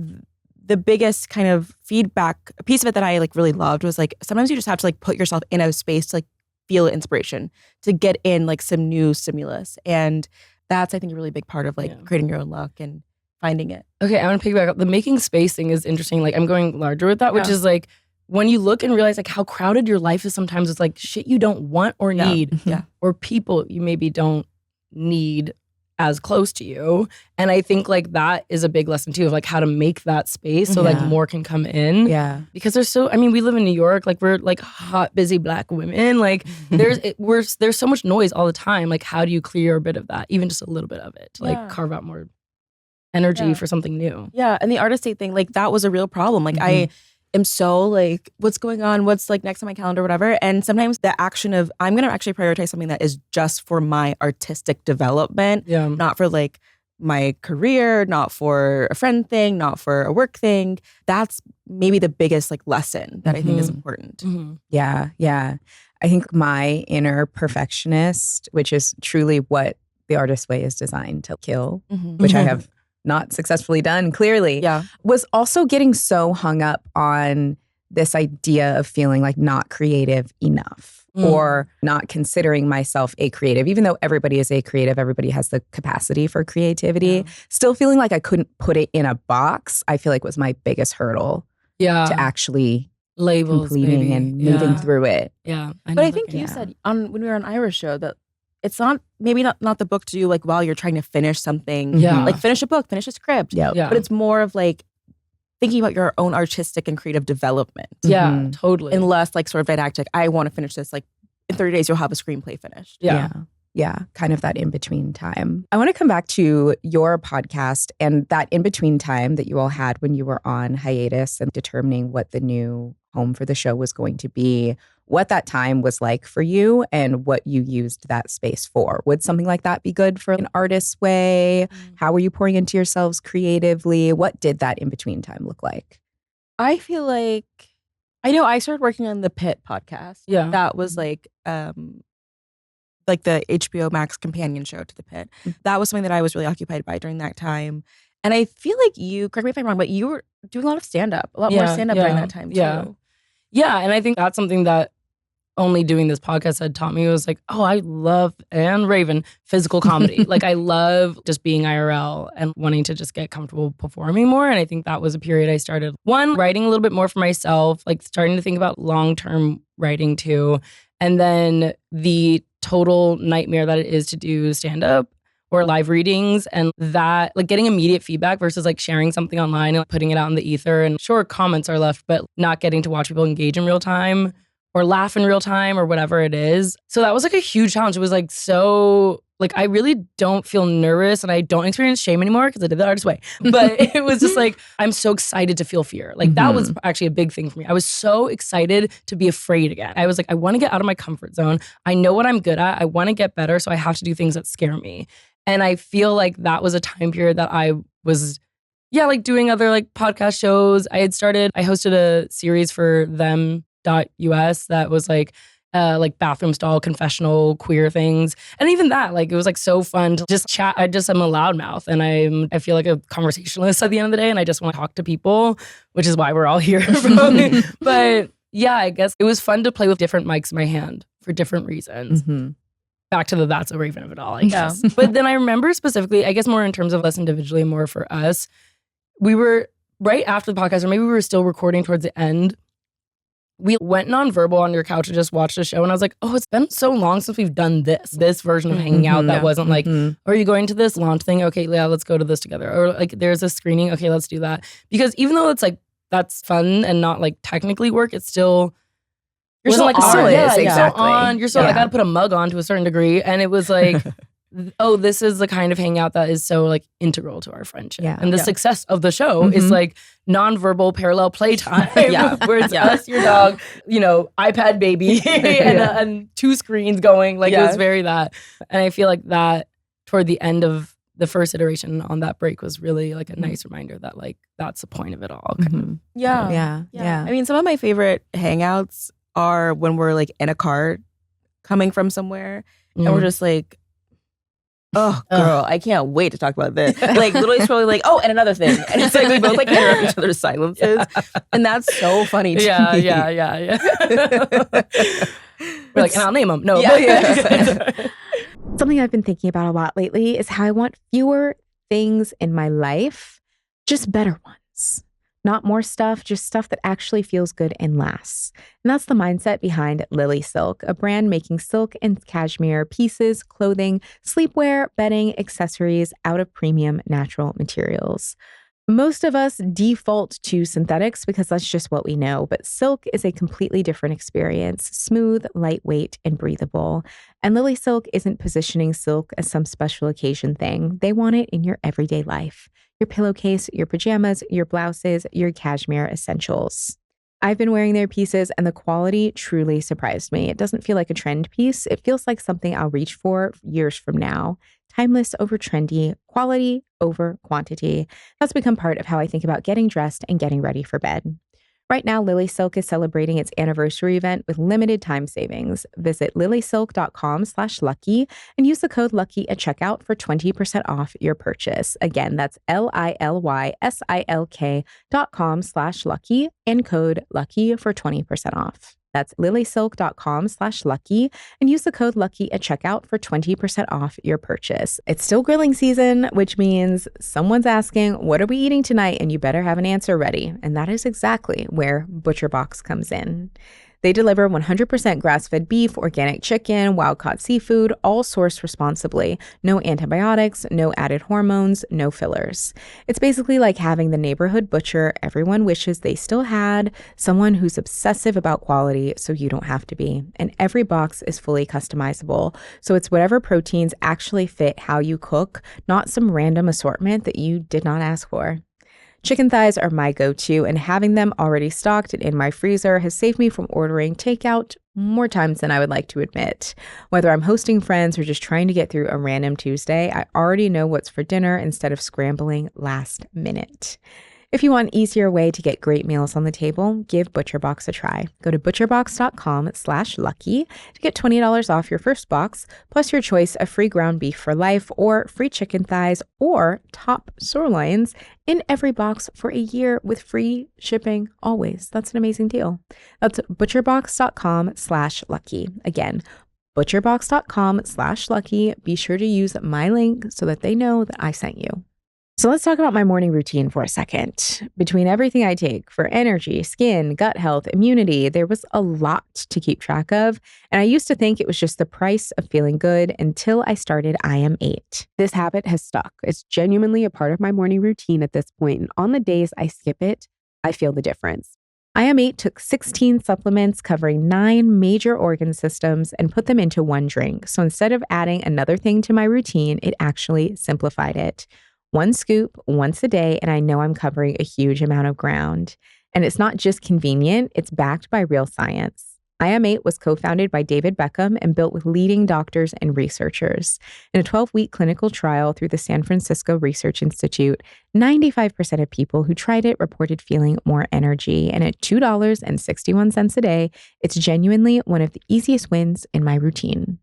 the biggest kind of feedback piece of it that I like really loved was like sometimes you just have to like put yourself in a space to like feel inspiration, to get in like some new stimulus. And that's, I think, a really big part of like creating your own luck and finding it. Okay, I want to piggyback up. The making space thing is interesting. Like I'm going larger with that, which is like when you look and realize like how crowded your life is sometimes with like shit you don't want or need or people you maybe don't need as close to you. And I think like that is a big lesson too of like how to make that space so like more can come in. Yeah. Because we live in New York, like we're like hot, busy Black women. Like there's so much noise all the time. Like how do you clear a bit of that, even just a little bit of it to like carve out more energy for something new? Yeah. And the artist date thing, like that was a real problem. Like I am so like, what's going on? What's like next on my calendar, whatever. And sometimes the action of, I'm going to actually prioritize something that is just for my artistic development, not for like my career, not for a friend thing, not for a work thing. That's maybe the biggest like lesson that I think is important. Yeah. I think my inner perfectionist, which is truly what the artist way is designed to kill, which I have not successfully done, clearly, was also getting so hung up on this idea of feeling like not creative enough or not considering myself a creative, even though everybody is a creative, everybody has the capacity for creativity. Still feeling like I couldn't put it in a box, I feel like was my biggest hurdle to actually labels, completing maybe. and moving through it. Yeah. But I think you said when we were on Ira's show that it's not the book to do like while you're trying to finish something. Yeah. Like finish a book, finish a script. Yeah. But it's more of like thinking about your own artistic and creative development. Yeah, totally. And less like sort of didactic, I want to finish this. Like in 30 days, you'll have a screenplay finished. Yeah, kind of that in-between time. I want to come back to your podcast and that in-between time that you all had when you were on hiatus and determining what the new home for the show was going to be, what that time was like for you and what you used that space for. Would something like that be good for an artist's way? How were you pouring into yourselves creatively? What did that in-between time look like? I feel like, I know I started working on the Pit podcast. Yeah. That was like the HBO Max companion show to the Pit. That was something that I was really occupied by during that time. And I feel like you, correct me if I'm wrong, but you were doing a lot of stand-up, more stand-up during that time too. Yeah, and I think that's something that only doing this podcast had taught me. Was like, oh, I love, and Raven, physical comedy. Like I love just being IRL and wanting to just get comfortable performing more. And I think that was a period I started, one, writing a little bit more for myself, like starting to think about long-term writing too. And then the total nightmare that it is to do stand-up or live readings, and that like getting immediate feedback versus like sharing something online and like, putting it out in the ether. And sure, comments are left, but not getting to watch people engage in real time or laugh in real time or whatever it is. So that was like a huge challenge. It was like so, like I really don't feel nervous and I don't experience shame anymore because I did the artist way. But it was just like, I'm so excited to feel fear. Like that was actually a big thing for me. I was so excited to be afraid again. I was like, I want to get out of my comfort zone. I know what I'm good at. I want to get better. So I have to do things that scare me. And I feel like that was a time period that I was, like doing other like podcast shows. I hosted a series for them.us that was like bathroom stall, confessional, queer things. And even that, like it was like so fun to just chat. I'm a loudmouth and I feel like a conversationalist at the end of the day and I just want to talk to people, which is why we're all here. But yeah, I guess it was fun to play with different mics in my hand for different reasons. Back to the that's a Raven of it all, I guess. But then I remember specifically, I guess more in terms of us individually, more for us, we were right after the podcast, or maybe we were still recording towards the end. We went nonverbal on your couch and just watched the show. And I was like, oh, it's been so long since we've done this version of hanging out that wasn't like, are you going to this launch thing? Okay, yeah, let's go to this together. Or like, there's a screening. Okay, let's do that. Because even though it's like, that's fun and not like technically work, it's still, you're still like, exactly. You're still, I got to put a mug on to a certain degree. And it was like, oh, this is the kind of hangout that is so like integral to our friendship. And the success of the show is like nonverbal parallel playtime. Where it's us, your dog, iPad baby, and two screens going. Like it was very that. And I feel like that toward the end of the first iteration on that break was really like a nice reminder that like that's the point of it all. Yeah. I mean, some of my favorite hangouts are when we're like in a car coming from somewhere and we're just like, oh, girl, I can't wait to talk about this. Like, literally, it's probably like, oh, and another thing. And it's like we both like interrupt each other's silences. And that's so funny to me. Yeah. We're like, and I'll name them. No. Something I've been thinking about a lot lately is how I want fewer things in my life, just better ones. Not more stuff, just stuff that actually feels good and lasts. And that's the mindset behind Lily Silk, a brand making silk and cashmere pieces, clothing, sleepwear, bedding, accessories out of premium natural materials. Most of us default to synthetics because that's just what we know, but silk is a completely different experience, smooth, lightweight, and breathable. And Lily Silk isn't positioning silk as some special occasion thing. They want it in your everyday life. Your pillowcase, your pajamas, your blouses, your cashmere essentials. I've been wearing their pieces and the quality truly surprised me. It doesn't feel like a trend piece. It feels like something I'll reach for years from now. Timeless over trendy, quality over quantity. That's become part of how I think about getting dressed and getting ready for bed. Right now, Lily Silk is celebrating its anniversary event with limited time savings. Visit lilysilk.com/lucky and use the code LUCKY at checkout for 20% off your purchase. Again, that's lilysilk.com/lucky and code LUCKY for 20% off. That's lilysilk.com/lucky and use the code LUCKY at checkout for 20% off your purchase. It's still grilling season, which means someone's asking, what are we eating tonight? And you better have an answer ready. And that is exactly where ButcherBox comes in. They deliver 100% grass-fed beef, organic chicken, wild-caught seafood, all sourced responsibly. No antibiotics, no added hormones, no fillers. It's basically like having the neighborhood butcher everyone wishes they still had, someone who's obsessive about quality so you don't have to be. And every box is fully customizable, so it's whatever proteins actually fit how you cook, not some random assortment that you did not ask for. Chicken thighs are my go-to, and having them already stocked and in my freezer has saved me from ordering takeout more times than I would like to admit. Whether I'm hosting friends or just trying to get through a random Tuesday, I already know what's for dinner instead of scrambling last minute. If you want an easier way to get great meals on the table, give ButcherBox a try. Go to butcherbox.com/lucky to get $20 off your first box, plus your choice of free ground beef for life or free chicken thighs or top sirloins in every box for a year with free shipping always. That's an amazing deal. That's butcherbox.com/lucky. Again, butcherbox.com/lucky. Be sure to use my link so that they know that I sent you. So let's talk about my morning routine for a second. Between everything I take for energy, skin, gut health, immunity, there was a lot to keep track of. And I used to think it was just the price of feeling good until I started I Am 8. This habit has stuck. It's genuinely a part of my morning routine at this point. And on the days I skip it, I feel the difference. I Am 8 took 16 supplements covering 9 major organ systems and put them into one drink. So instead of adding another thing to my routine, it actually simplified it. One scoop once a day, and I know I'm covering a huge amount of ground. And it's not just convenient, it's backed by real science. I Am 8 was co-founded by David Beckham and built with leading doctors and researchers. In a 12-week clinical trial through the San Francisco Research Institute, 95% of people who tried it reported feeling more energy. And at $2.61 a day, it's genuinely one of the easiest wins in my routine.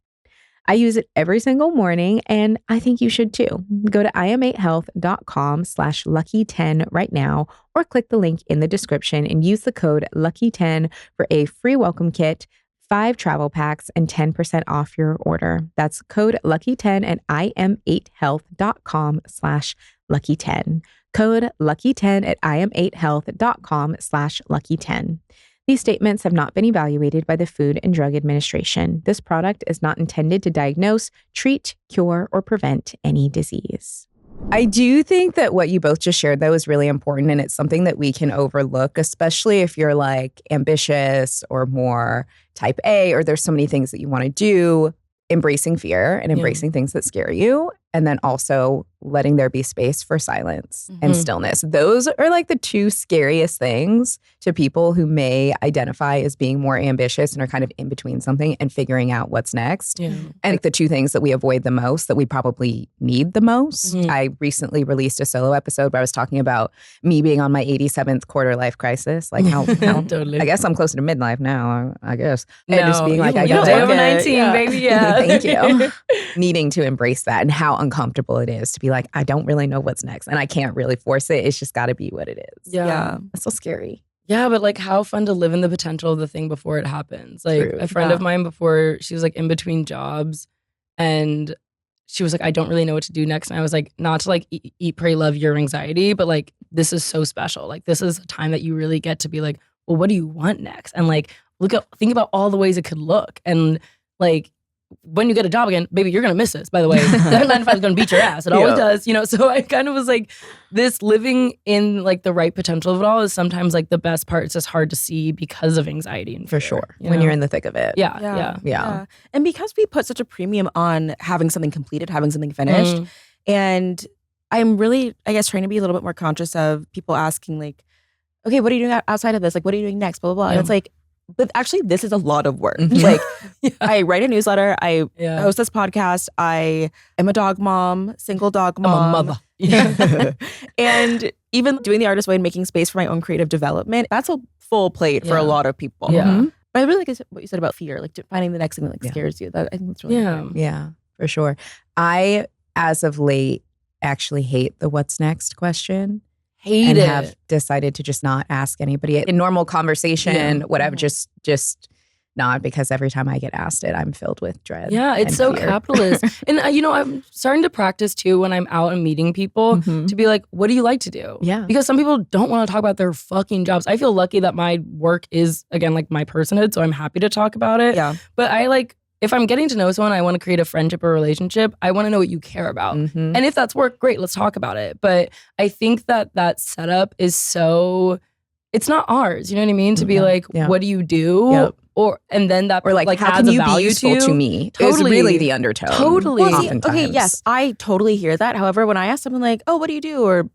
I use it every single morning, and I think you should too. Go to iam8health.com/lucky10 right now, or click the link in the description and use the code LUCKY10 for a free welcome kit, 5 travel packs, and 10% off your order. That's code LUCKY10 at iam8health.com/lucky10. Code LUCKY10 at iam8health.com/lucky10. These statements have not been evaluated by the Food and Drug Administration. This product is not intended to diagnose, treat, cure, or prevent any disease. I do think that what you both just shared, though, is really important. And it's something that we can overlook, especially if you're like ambitious or more type A, or there's so many things that you want to do. Embracing fear and embracing things that scare you. And then also letting there be space for silence and stillness. Those are like the two scariest things to people who may identify as being more ambitious and are kind of in between something and figuring out what's next. Yeah. And the two things that we avoid the most, that we probably need the most. I recently released a solo episode where I was talking about me being on my 87th quarter life crisis. Like how Totally. I guess I'm closer to midlife now, I guess. No, And just being like, I you're got day over it. 19, baby. Yeah. Thank you. Needing to embrace that and how uncomfortable it is to be like, I don't really know what's next and I can't really force it. It's just got to be what it is. Yeah. It's so scary. Yeah, but like how fun to live in the potential of the thing before it happens. Like True. a friend of mine before, she was like in between jobs and she was like, I don't really know what to do next. And I was like, not to like eat, pray, love your anxiety, but like this is so special. Like this is a time that you really get to be like, well, what do you want next? And like think about all the ways it could look. And like when you get a job again, baby, you're going to miss this, by the way. That 9 to 5 is going to beat your ass. It always does, you know? So I kind of was like, this living in like the right potential of it all is sometimes like the best part. It's just hard to see because of anxiety and fear, For sure. you When know? you're in the thick of it. Yeah. And because we put such a premium on having something completed, having something finished, and I'm really, I guess, trying to be a little bit more conscious of people asking like, okay, what are you doing outside of this? Like, what are you doing next? Blah, blah, blah. And it's like, but actually this is a lot of work. Like I write a newsletter, I host this podcast, I am a dog mom, single dog mom. I'm a mother. And even doing the artist way and making space for my own creative development, that's a full plate for a lot of people. Yeah. But I really like what you said about fear, like finding the next thing that like scares you. That I think that's really important. Yeah, for sure. I, as of late, actually hate the what's next question. Hate it. Have decided to just not ask anybody in normal conversation, whatever, just not, because every time I get asked it, I'm filled with dread. Yeah, it's so fear. capitalist. And I'm starting to practice too when I'm out and meeting people to be like, what do you like to do? Yeah. Because some people don't want to talk about their fucking jobs. I feel lucky that my work is, again, like my personhood, so I'm happy to talk about it. Yeah. But if I'm getting to know someone, I want to create a friendship or relationship, I want to know what you care about. And if that's work, great, let's talk about it. But I think that setup is so, it's not ours, you know what I mean? To be like, what do you do? Yep. Or like how adds can a you be value useful to to me? Totally. Is really the undertone. Totally. Well, oftentimes. okay, yes, I totally hear that. However, when I ask someone like, oh, what do you do? Or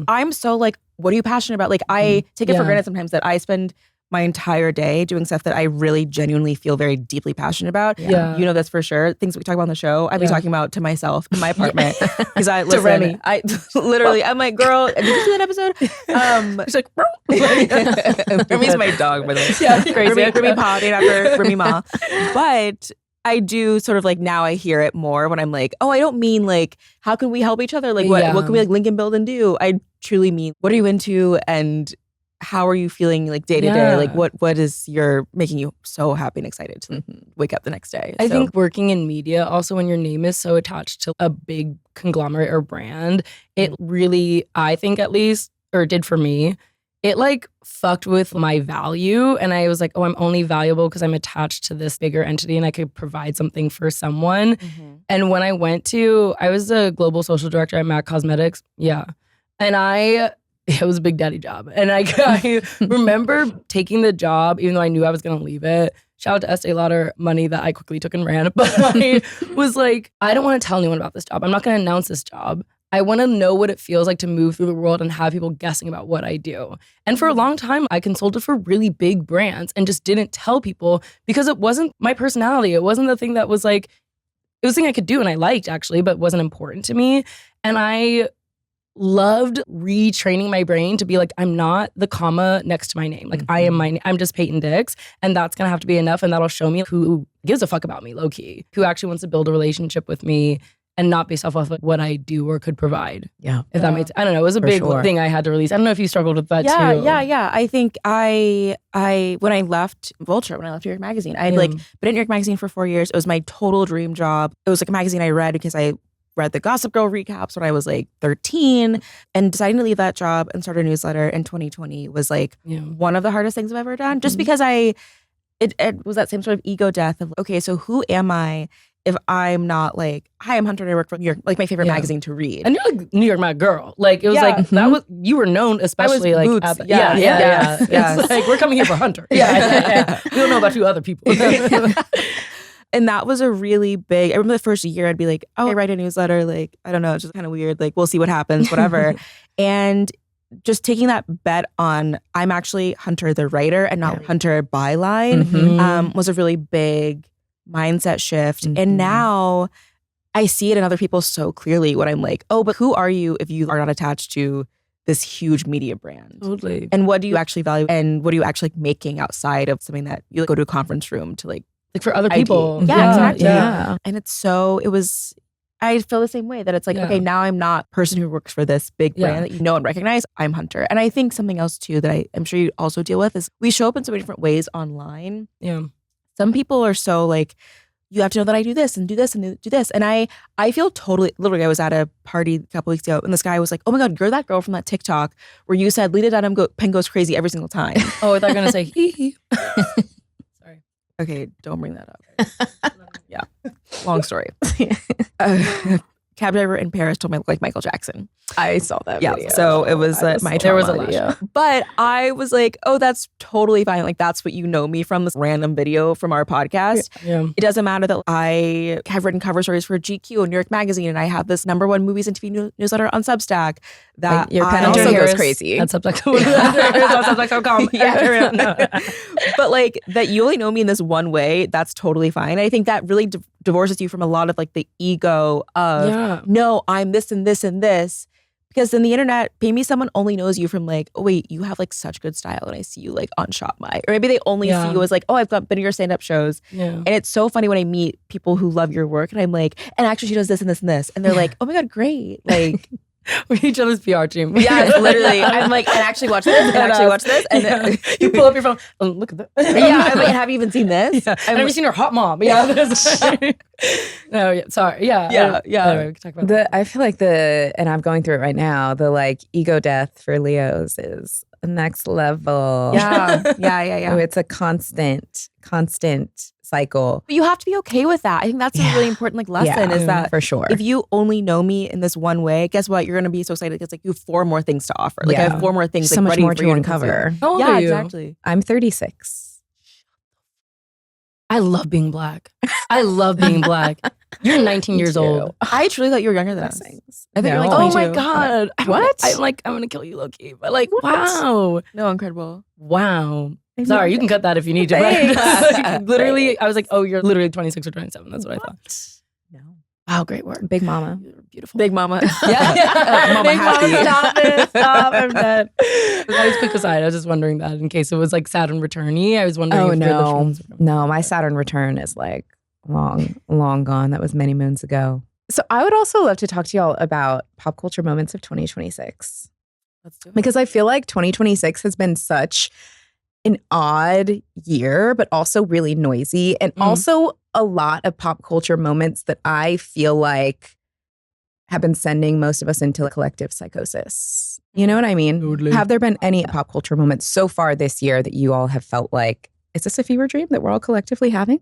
I'm so like, what are you passionate about? Like I take it for granted sometimes that I spend my entire day doing stuff that I really genuinely feel very deeply passionate about. Yeah. You know, that's for sure. Things that we talk about on the show, I'd be talking about to myself in my apartment. Because I listen, Remy. I literally, I'm like, girl, did you see that episode? She's like, Remy's my dog, by the way. Yeah, crazy. Remy Pa, named after Remy Ma. But I do sort of like, now I hear it more when I'm like, oh, I don't mean like, how can we help each other? Like, what can we like link and build and do? I truly mean, what are you into and how are you feeling like day to day? Like what is making you so happy and excited to wake up the next day? I think working in media, also when your name is so attached to a big conglomerate or brand, it really, I think at least, or did for me, it like fucked with my value. And I was like, oh, I'm only valuable because I'm attached to this bigger entity and I could provide something for someone. And when I was a global social director at MAC Cosmetics. Yeah. And it was a big daddy job. And I remember taking the job, even though I knew I was going to leave it. Shout out to Estee Lauder, money that I quickly took and ran. But I was like, I don't want to tell anyone about this job. I'm not going to announce this job. I want to know what it feels like to move through the world and have people guessing about what I do. And for a long time, I consulted for really big brands and just didn't tell people because it wasn't my personality. It wasn't the thing that was like, it was a thing I could do and I liked actually, but wasn't important to me. And I loved retraining my brain to be like, I'm not the comma next to my name. Like I am I'm just Peyton Dix, and that's gonna have to be enough. And that'll show me who gives a fuck about me, low key, who actually wants to build a relationship with me and not based off of like what I do or could provide. Yeah. If that makes, I don't know, it was a big thing I had to release. I don't know if you struggled with that too. Yeah. I think I when I left Vulture, when I left New York Magazine, I had like been at New York Magazine for 4 years. It was my total dream job. It was like a magazine I read because I read the Gossip Girl recaps when I was like 13, and deciding to leave that job and start a newsletter in 2020 was like one of the hardest things I've ever done. Just because it was that same sort of ego death of, okay, so who am I if I'm not like, hi, I'm Hunter and I work for New York, like my favorite magazine to read. And you're like New York Mag girl. Like it was like, that was, you were known especially like, Boots. at the, It's like, we're coming here for Hunter. We don't know about 2 other people. And that was a really big, I remember the first year I'd be like, oh, I write a newsletter. Like, I don't know, it's just kind of weird. Like, we'll see what happens, whatever. And just taking that bet on, I'm actually Hunter the writer and not Hunter byline, was a really big mindset shift. And now I see it in other people so clearly when I'm like, oh, but who are you if you are not attached to this huge media brand? Totally. And what do you actually value? And what are you actually making outside of something that you go to a conference room to like for other people. Yeah, exactly. Yeah. And I feel the same way that it's like, okay, now I'm not person who works for this big brand that you know and recognize. I'm Hunter. And I think something else too that I'm sure you also deal with is we show up in so many different ways online. Yeah. Some people are so like, you have to know that I do this and do this and do this. And I feel totally, literally, I was at a party a couple weeks ago and this guy was like, oh my God, you're that girl from that TikTok where you said Lita Dunham pen goes crazy every single time. Oh, I thought you were going to say, hee hee. Sorry. Okay, don't bring that up. Yeah, long story. Cab driver in Paris told me I look like Michael Jackson. I saw that video. So it was my trauma. There was a lash. But I was like, oh, that's totally fine. Like, that's what you know me from, this random video from our podcast. Yeah. It doesn't matter that I have written cover stories for GQ and New York Magazine, and I have this #1 movies and TV newsletter on Substack. That your pen also goes crazy. That's Substack. Substack.com. but like that you only know me in this one way, that's totally fine. I think that really divorces you from a lot of like the ego of no, I'm this and this and this. Because in the internet, maybe someone only knows you from like, oh wait, you have like such good style and I see you like on Shop My. Or maybe they only see you as like, oh, I've been to your stand-up shows. Yeah. And it's so funny when I meet people who love your work and I'm like, and actually she does this and this and this. And they're like, oh my God, great. Like we're each other's PR team. Yeah, literally. I'm like, and actually watch this, and actually watch this. And then you pull up your phone, oh, look at that. Yeah, I'm like, have you even seen this? Yeah. Have you seen her hot mom? Yeah. No, yeah, sorry. Yeah. Anyway, we can talk about I feel like and I'm going through it right now, the like ego death for Leos is next level. Yeah. Oh, it's a constant cycle. But you have to be okay with that. I think that's a really important like lesson is that for sure. If you only know me in this one way, guess what? You're gonna be so excited because like you have 4 more things to offer. Like I have 4 more things. So like, much ready more for to you uncover. To How old are you? Exactly. I'm 36. I love being black. I love being black. You're 19 years old. I truly thought you were younger than us. I think you're like oh 22. my God. What? I'm gonna kill you, low-key. But like, wow. No, incredible. Wow. Sorry, you can cut that if you need to. Like, literally, I was like, oh, you're literally 26 or 27. That's what I thought. No. Wow, great work. Big mama. You're beautiful. Big mama. Yeah. Mama Big happy. mama, stop it. Stop. I'm dead. That was quick aside. I was just wondering that in case it was like Saturn returny. I was wondering Oh if no. No, my Saturn return is like long gone. That was many moons ago. So I would also love to talk to y'all about pop culture moments of 2026. Let's do it. Because I feel like 2026 has been such an odd year, but also really noisy. And also a lot of pop culture moments that I feel like have been sending most of us into a collective psychosis. You know what I mean? Totally. Have there been any pop culture moments so far this year that you all have felt like, is this a fever dream that we're all collectively having?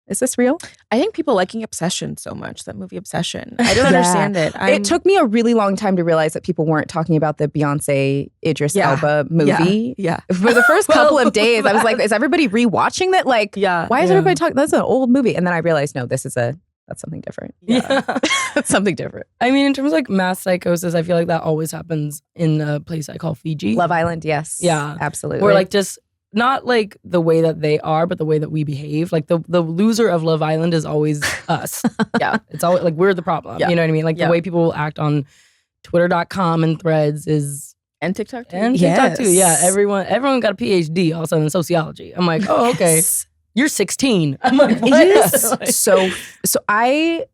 Is this real? I think people liking Obsession so much, that movie Obsession. I don't understand it. It took me a really long time to realize that people weren't talking about the Beyonce Idris Elba movie. Yeah. For the first couple of days, I was like, is everybody rewatching that? Like, why is everybody talking? That's an old movie. And then I realized, no, that's something different. Yeah. That's something different. I mean, in terms of like mass psychosis, I feel like that always happens in a place I call Fiji. Love Island, yes. Yeah. Absolutely. Or like just not like the way that they are, but the way that we behave. Like the loser of Love Island is always us. Yeah. It's always like we're the problem. Yeah. You know what I mean? Like the way people will act on Twitter.com and Threads is And TikTok too. and TikTok too. Yeah. Everyone got a PhD also in sociology. I'm like, oh, okay. Yes. You're 16. I'm like, what? It is so I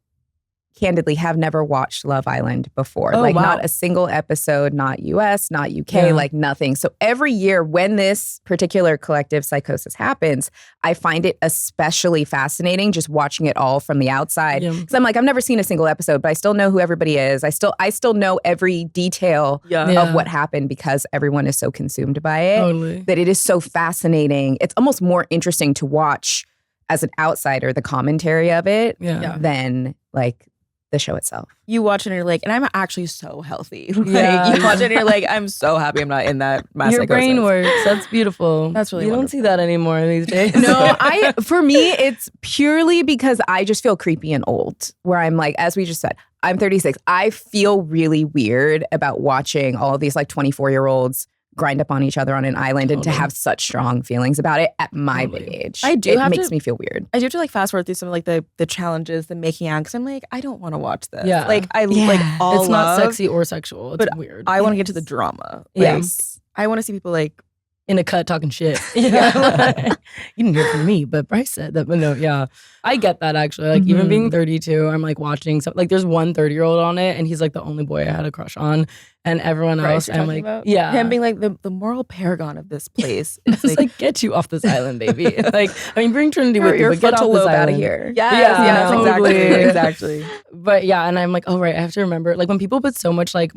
candidly have never watched Love Island before. Oh, like wow. not a single episode, not US, not UK, Yeah. like nothing. So every year when this particular collective psychosis happens, I find it especially fascinating just watching it all from the outside. Yeah. Because I'm like, I've never seen a single episode, but I still know who everybody is. I still know every detail Yeah. of what happened because everyone is so consumed by it. Totally. That it is so fascinating. It's almost more interesting to watch as an outsider, the commentary of it, Yeah. than like the show itself. You watch it and you're like, and I'm actually so healthy. Like, Yeah. you watch it and you're like, I'm so happy I'm not in that mass Your psychosis. brain works. That's beautiful. That's really You don't see that anymore these days. No, for me, it's purely because I just feel creepy and old, where I'm like, as we just said, I'm 36. I feel really weird about watching all of these like 24-year-olds grind up on each other on an island and to have such strong feelings about it at my big age. It makes me feel weird. I do have to like fast forward through some of like the challenges, the making out, because I'm like, I don't want to watch this. Yeah. Like I Yeah. like all It's not love, sexy or sexual. It's but weird. I want to get to the drama. Like, Yes. I want to see people like in a cut talking shit. Yeah. You didn't hear it from me, but Bryce said that. But no, yeah. I get that actually. Like even being 32, I'm like watching some, like there's one 30-year-old on it and he's like the only boy I had a crush on. And everyone else, I'm like, yeah. him being like the moral paragon of this place. It's like, get you off this island, baby. Like, I mean, bring Trinity with you, your but get off frontal this lobe out island. of here. Yes, yes, totally. exactly. But yeah, and I'm like, oh right, I have to remember. Like when people put so much like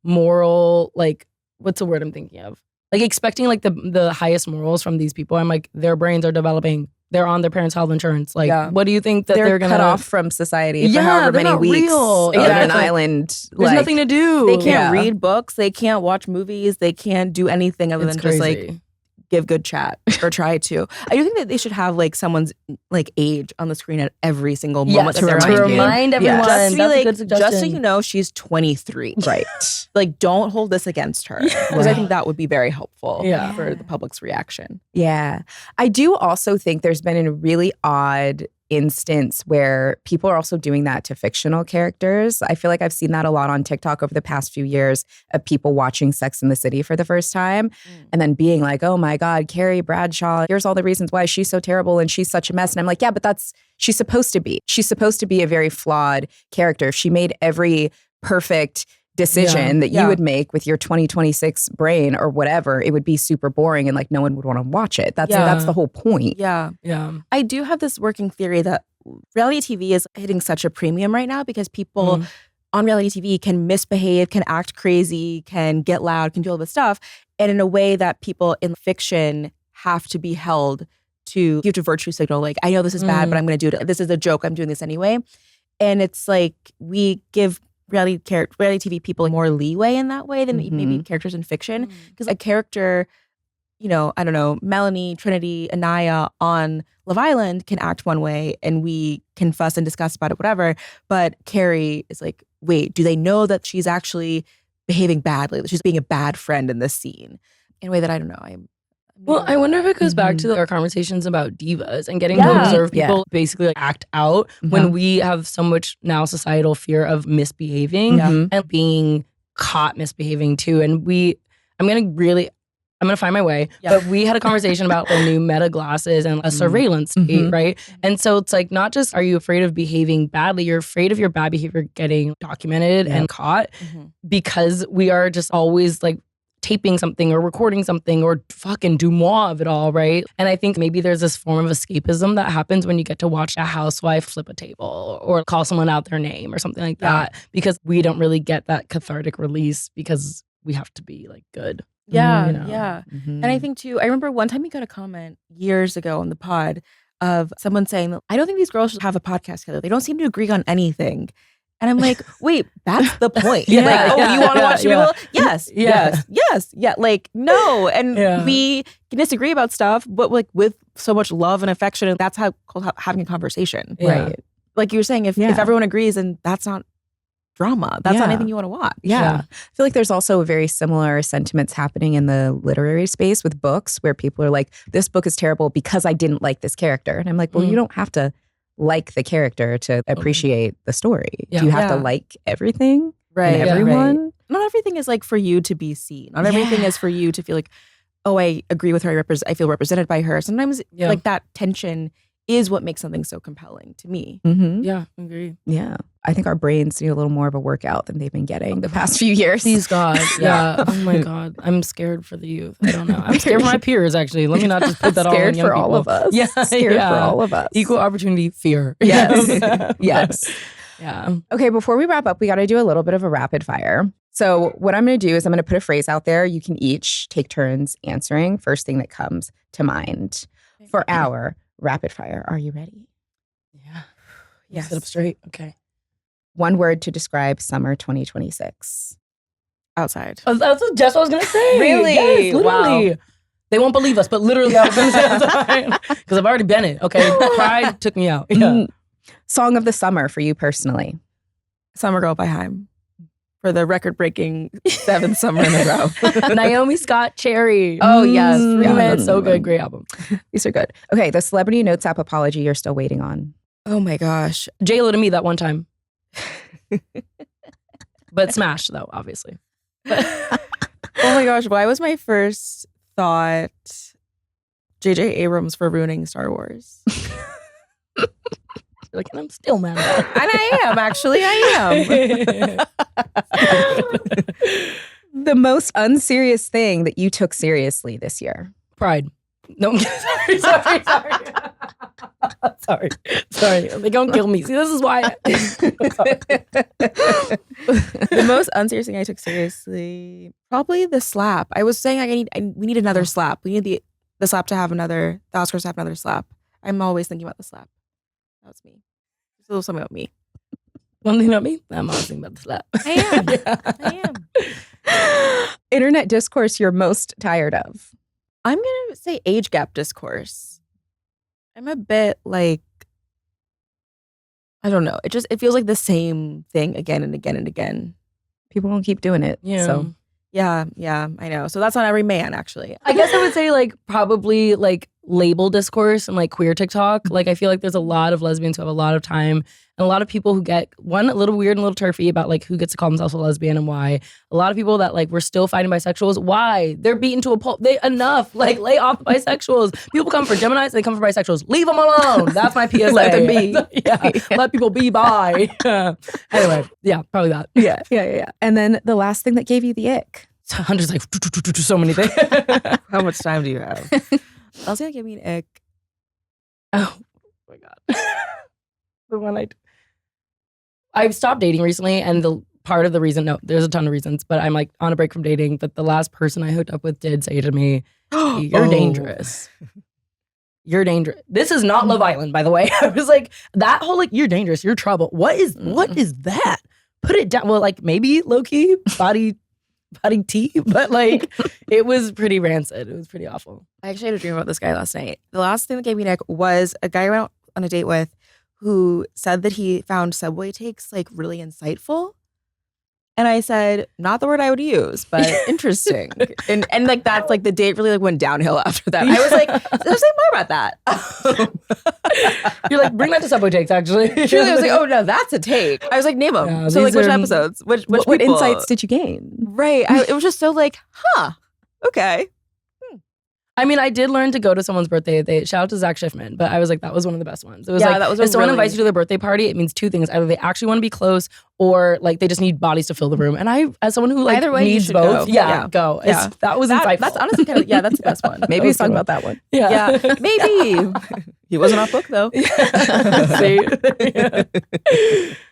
moral, like what's the word I'm thinking of? Like expecting like the highest morals from these people. I'm like, their brains are developing. They're on their parents' health insurance. Like, what do you think that they're gonna cut off from society for Yeah, however they're many not weeks real. on an Exactly. island? There's nothing to do. They can't Yeah. read books. They can't watch movies. They can't do anything other It's than just crazy. like give good chat or try to. I do think that they should have like someone's like age on the screen at every single moment. to that they're remind everyone. Just to be That's a like, good suggestion. just so you know, she's 23. Right. Like, don't hold this against her. Because I think that would be very helpful Yeah. for the public's reaction. Yeah. I do also think there's been a really odd instance where people are also doing that to fictional characters. I feel like I've seen that a lot on TikTok over the past few years of people watching Sex and the City for the first time and then being like, oh my God, Carrie Bradshaw, here's all the reasons why she's so terrible and she's such a mess. And I'm like, yeah, but she's supposed to be. She's supposed to be a very flawed character. She made every perfect decision that you would make with your 2026 brain or whatever. It would be super boring and like no one would want to watch it. That's the whole point. Yeah. Yeah. I do have this working theory that reality TV is hitting such a premium right now because people on reality TV can misbehave, can act crazy, can get loud, can do all this stuff. And in a way that people in fiction have to be held to, you have to virtue signal, like, I know this is bad, but I'm going to do it. This is a joke. I'm doing this anyway. And it's like we give reality TV people more leeway in that way than maybe characters in fiction. Because a character, you know, I don't know, Melanie, Trinity, Anaya on Love Island can act one way and we can fuss and discuss about it, whatever. But Carrie is like, wait, do they know that she's actually behaving badly? That she's being a bad friend in this scene in a way that I don't know. Well, I wonder if it goes back to our conversations about divas and getting to observe people basically like act out when we have so much now societal fear of misbehaving and being caught misbehaving too. And I'm going to find my way. But we had a conversation about the new meta glasses and a surveillance state, right? And so it's like, not just are you afraid of behaving badly, you're afraid of your bad behavior getting documented and caught because we are just always like taping something or recording something or fucking do more of it all, right? And I think maybe there's this form of escapism that happens when you get to watch a housewife flip a table or call someone out their name or something like that because we don't really get that cathartic release because we have to be like good. Yeah, you know? yeah. And I think too, I remember one time we got a comment years ago on the pod of someone saying, I don't think these girls should have a podcast together. They don't seem to agree on anything. And I'm like, wait, that's the point. You want to watch people? Yes. Yeah. Like, no. And we can disagree about stuff, but like with so much love and affection, and that's how having a conversation. Right. Like you were saying, if everyone agrees, and that's not drama. That's not anything you want to watch. Yeah. I feel like there's also very similar sentiments happening in the literary space with books where people are like, this book is terrible because I didn't like this character. And I'm like, well, you don't have to like the character to appreciate the story. Do you have to like everything? Right. And everyone? Right. Not everything is like for you to be seen. Not everything is for you to feel like, oh, I agree with her. I feel represented by her. Sometimes like that tension is what makes something so compelling to me. Yeah, I agree. Yeah. I think our brains need a little more of a workout than they've been getting the past few years. Please, God. Yeah. Oh my God. I'm scared for the youth. I don't know. I'm scared for my peers, actually. Let me not just put that all on young people. Scared for all of us. Yeah. Scared for all of us. Equal opportunity fear. Yes. Yes. Yeah. Okay, before we wrap up, we got to do a little bit of a rapid fire. So what I'm going to do is I'm going to put a phrase out there. You can each take turns answering first thing that comes to mind for our rapid fire. Are you ready? Yeah. Yes. Sit up straight. Okay. One word to describe summer 2026. Outside. That's just what I was going to say. Really? Yes, literally. Wow. They won't believe us, but literally I was going to say that. Because I've already been it. Okay. Pride took me out. Yeah. Song of the summer for you personally. Summer Girl by Haim. For the record-breaking 7th summer in a row. Naomi Scott Cherry. Oh, yes. Remix. So good. Great album. These are good. Okay, the Celebrity Notes app apology you're still waiting on. Oh my gosh. J-Lo to me that one time. But smash though, obviously. Oh my gosh. Why was my first thought J.J. Abrams for ruining Star Wars? Like, and I'm still mad about it. And I am, actually. I am. The most unserious thing that you took seriously this year? Pride. No, sorry. Sorry. They don't kill me. See, this is why. The most unserious thing I took seriously, probably the slap. I was saying we need another slap. We need the slap to have another, the Oscars to have another slap. I'm always thinking about the slap. That's me. Just a little something about me. One thing about me, I'm always thinking about the slap. I am. Internet discourse you're most tired of? I'm going to say age gap discourse. I'm a bit like, I don't know. It feels like the same thing again and again and again. People won't keep doing it. Yeah. So Yeah, I know. So that's not every man, actually. I guess I would say like probably like label discourse and like queer TikTok. Like I feel like there's a lot of lesbians who have a lot of time and a lot of people who get a little weird and a little turfy about like who gets to call themselves a lesbian and why. A lot of people that like we're still fighting bisexuals. Why? They're beaten to a pulp. Enough. Like lay off the bisexuals. People come for Geminis, they come for bisexuals. Leave them alone. That's my PSA. Let them be. Yeah. Let people be bi. Anyway, yeah, probably that. yeah. And then the last thing that gave you the ick. Hunter's like so many things. How much time do you have? I was going to give me an ick. Oh my God. The one I've stopped dating recently, and the part of the reason, no, there's a ton of reasons, but I'm like on a break from dating. But the last person I hooked up with did say to me, "You're dangerous. You're dangerous." This is not Love Island, by the way. I was like, that whole like, "You're dangerous, you're trouble." What is that? Put it down. Well, like maybe low key body tea, but like it was pretty rancid. It was pretty awful. I actually had a dream about this guy last night. The last thing that gave me an ick was a guy I went out on a date with who said that he found Subway takes like really insightful. And I said, not the word I would use, but interesting. and like that's like the date really like went downhill after that. I was like, let's say more about that. You're like, bring that to Subway Takes, actually. Truly, I was like, oh no, that's a take. I was like, name them. Yeah, so like, which these are- episodes? Which What people? insights did you gain? Right. It was just so like, okay. I mean, I did learn to go to someone's birthday. Shout out to Zach Schiffman, but I was like, that was one of the best ones. It was Yeah, like, that was if someone really- invites you to their birthday party, it means two things. Either they actually want to be close or like they just need bodies to fill the room. And I, as someone who like Either way, you needs should both, go. yeah, go. Yeah. That was insightful. That's honestly kind of, yeah, that's the best one. Maybe let's talk about that one. Yeah. Yeah, maybe. He wasn't off book though. See? Yeah.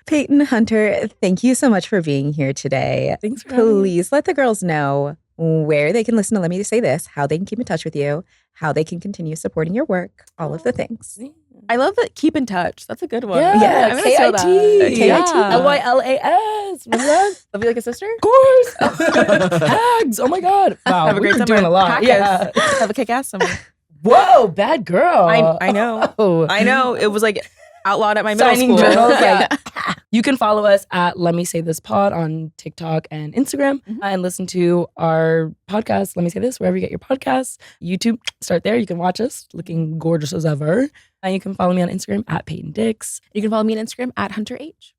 Peyton, Hunter, thank you so much for being here today. Thanks for having me. Please let the girls know where they can listen to Let Me Say This, how they can keep in touch with you, how they can continue supporting your work, all of the things. I love that. Keep in touch. That's a good one. Yeah, I'm gonna steal that. KIT. Yeah. LYLAS. Remember that? Love you like a sister. Of course. Hags. Oh my God. Wow. Have a we great were summer. doing a lot. Hackers. Yeah. Have a kick-ass summer. Whoa, bad girl. I know. Oh. I know. It was like outlawed at my middle Signing school. journals. Yeah. Like, you can follow us at Let Me Say This Pod on TikTok and Instagram, and listen to our podcast, Let Me Say This, wherever you get your podcasts. YouTube, start there. You can watch us looking gorgeous as ever. And you can follow me on Instagram at Peyton Dix. You can follow me on Instagram at Hunter H.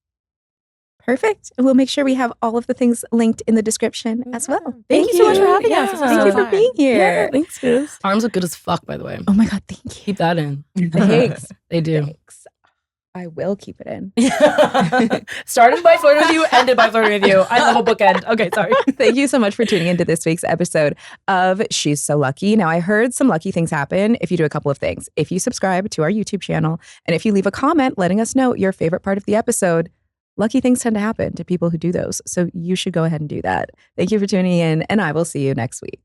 Perfect. We'll make sure we have all of the things linked in the description as well. Thank you so much for having us. This was Thank so you for fun. being here. Thanks, sis. Arms look good as fuck, by the way. Oh my God, thank you. Keep that in. Thanks. They do. Thanks. I will keep it in. Started by flirting with you, ended by flirting with you. I love a bookend. Okay, sorry. Thank you so much for tuning into this week's episode of She's So Lucky. Now, I heard some lucky things happen if you do a couple of things. If you subscribe to our YouTube channel, and if you leave a comment letting us know your favorite part of the episode, lucky things tend to happen to people who do those. So you should go ahead and do that. Thank you for tuning in, and I will see you next week.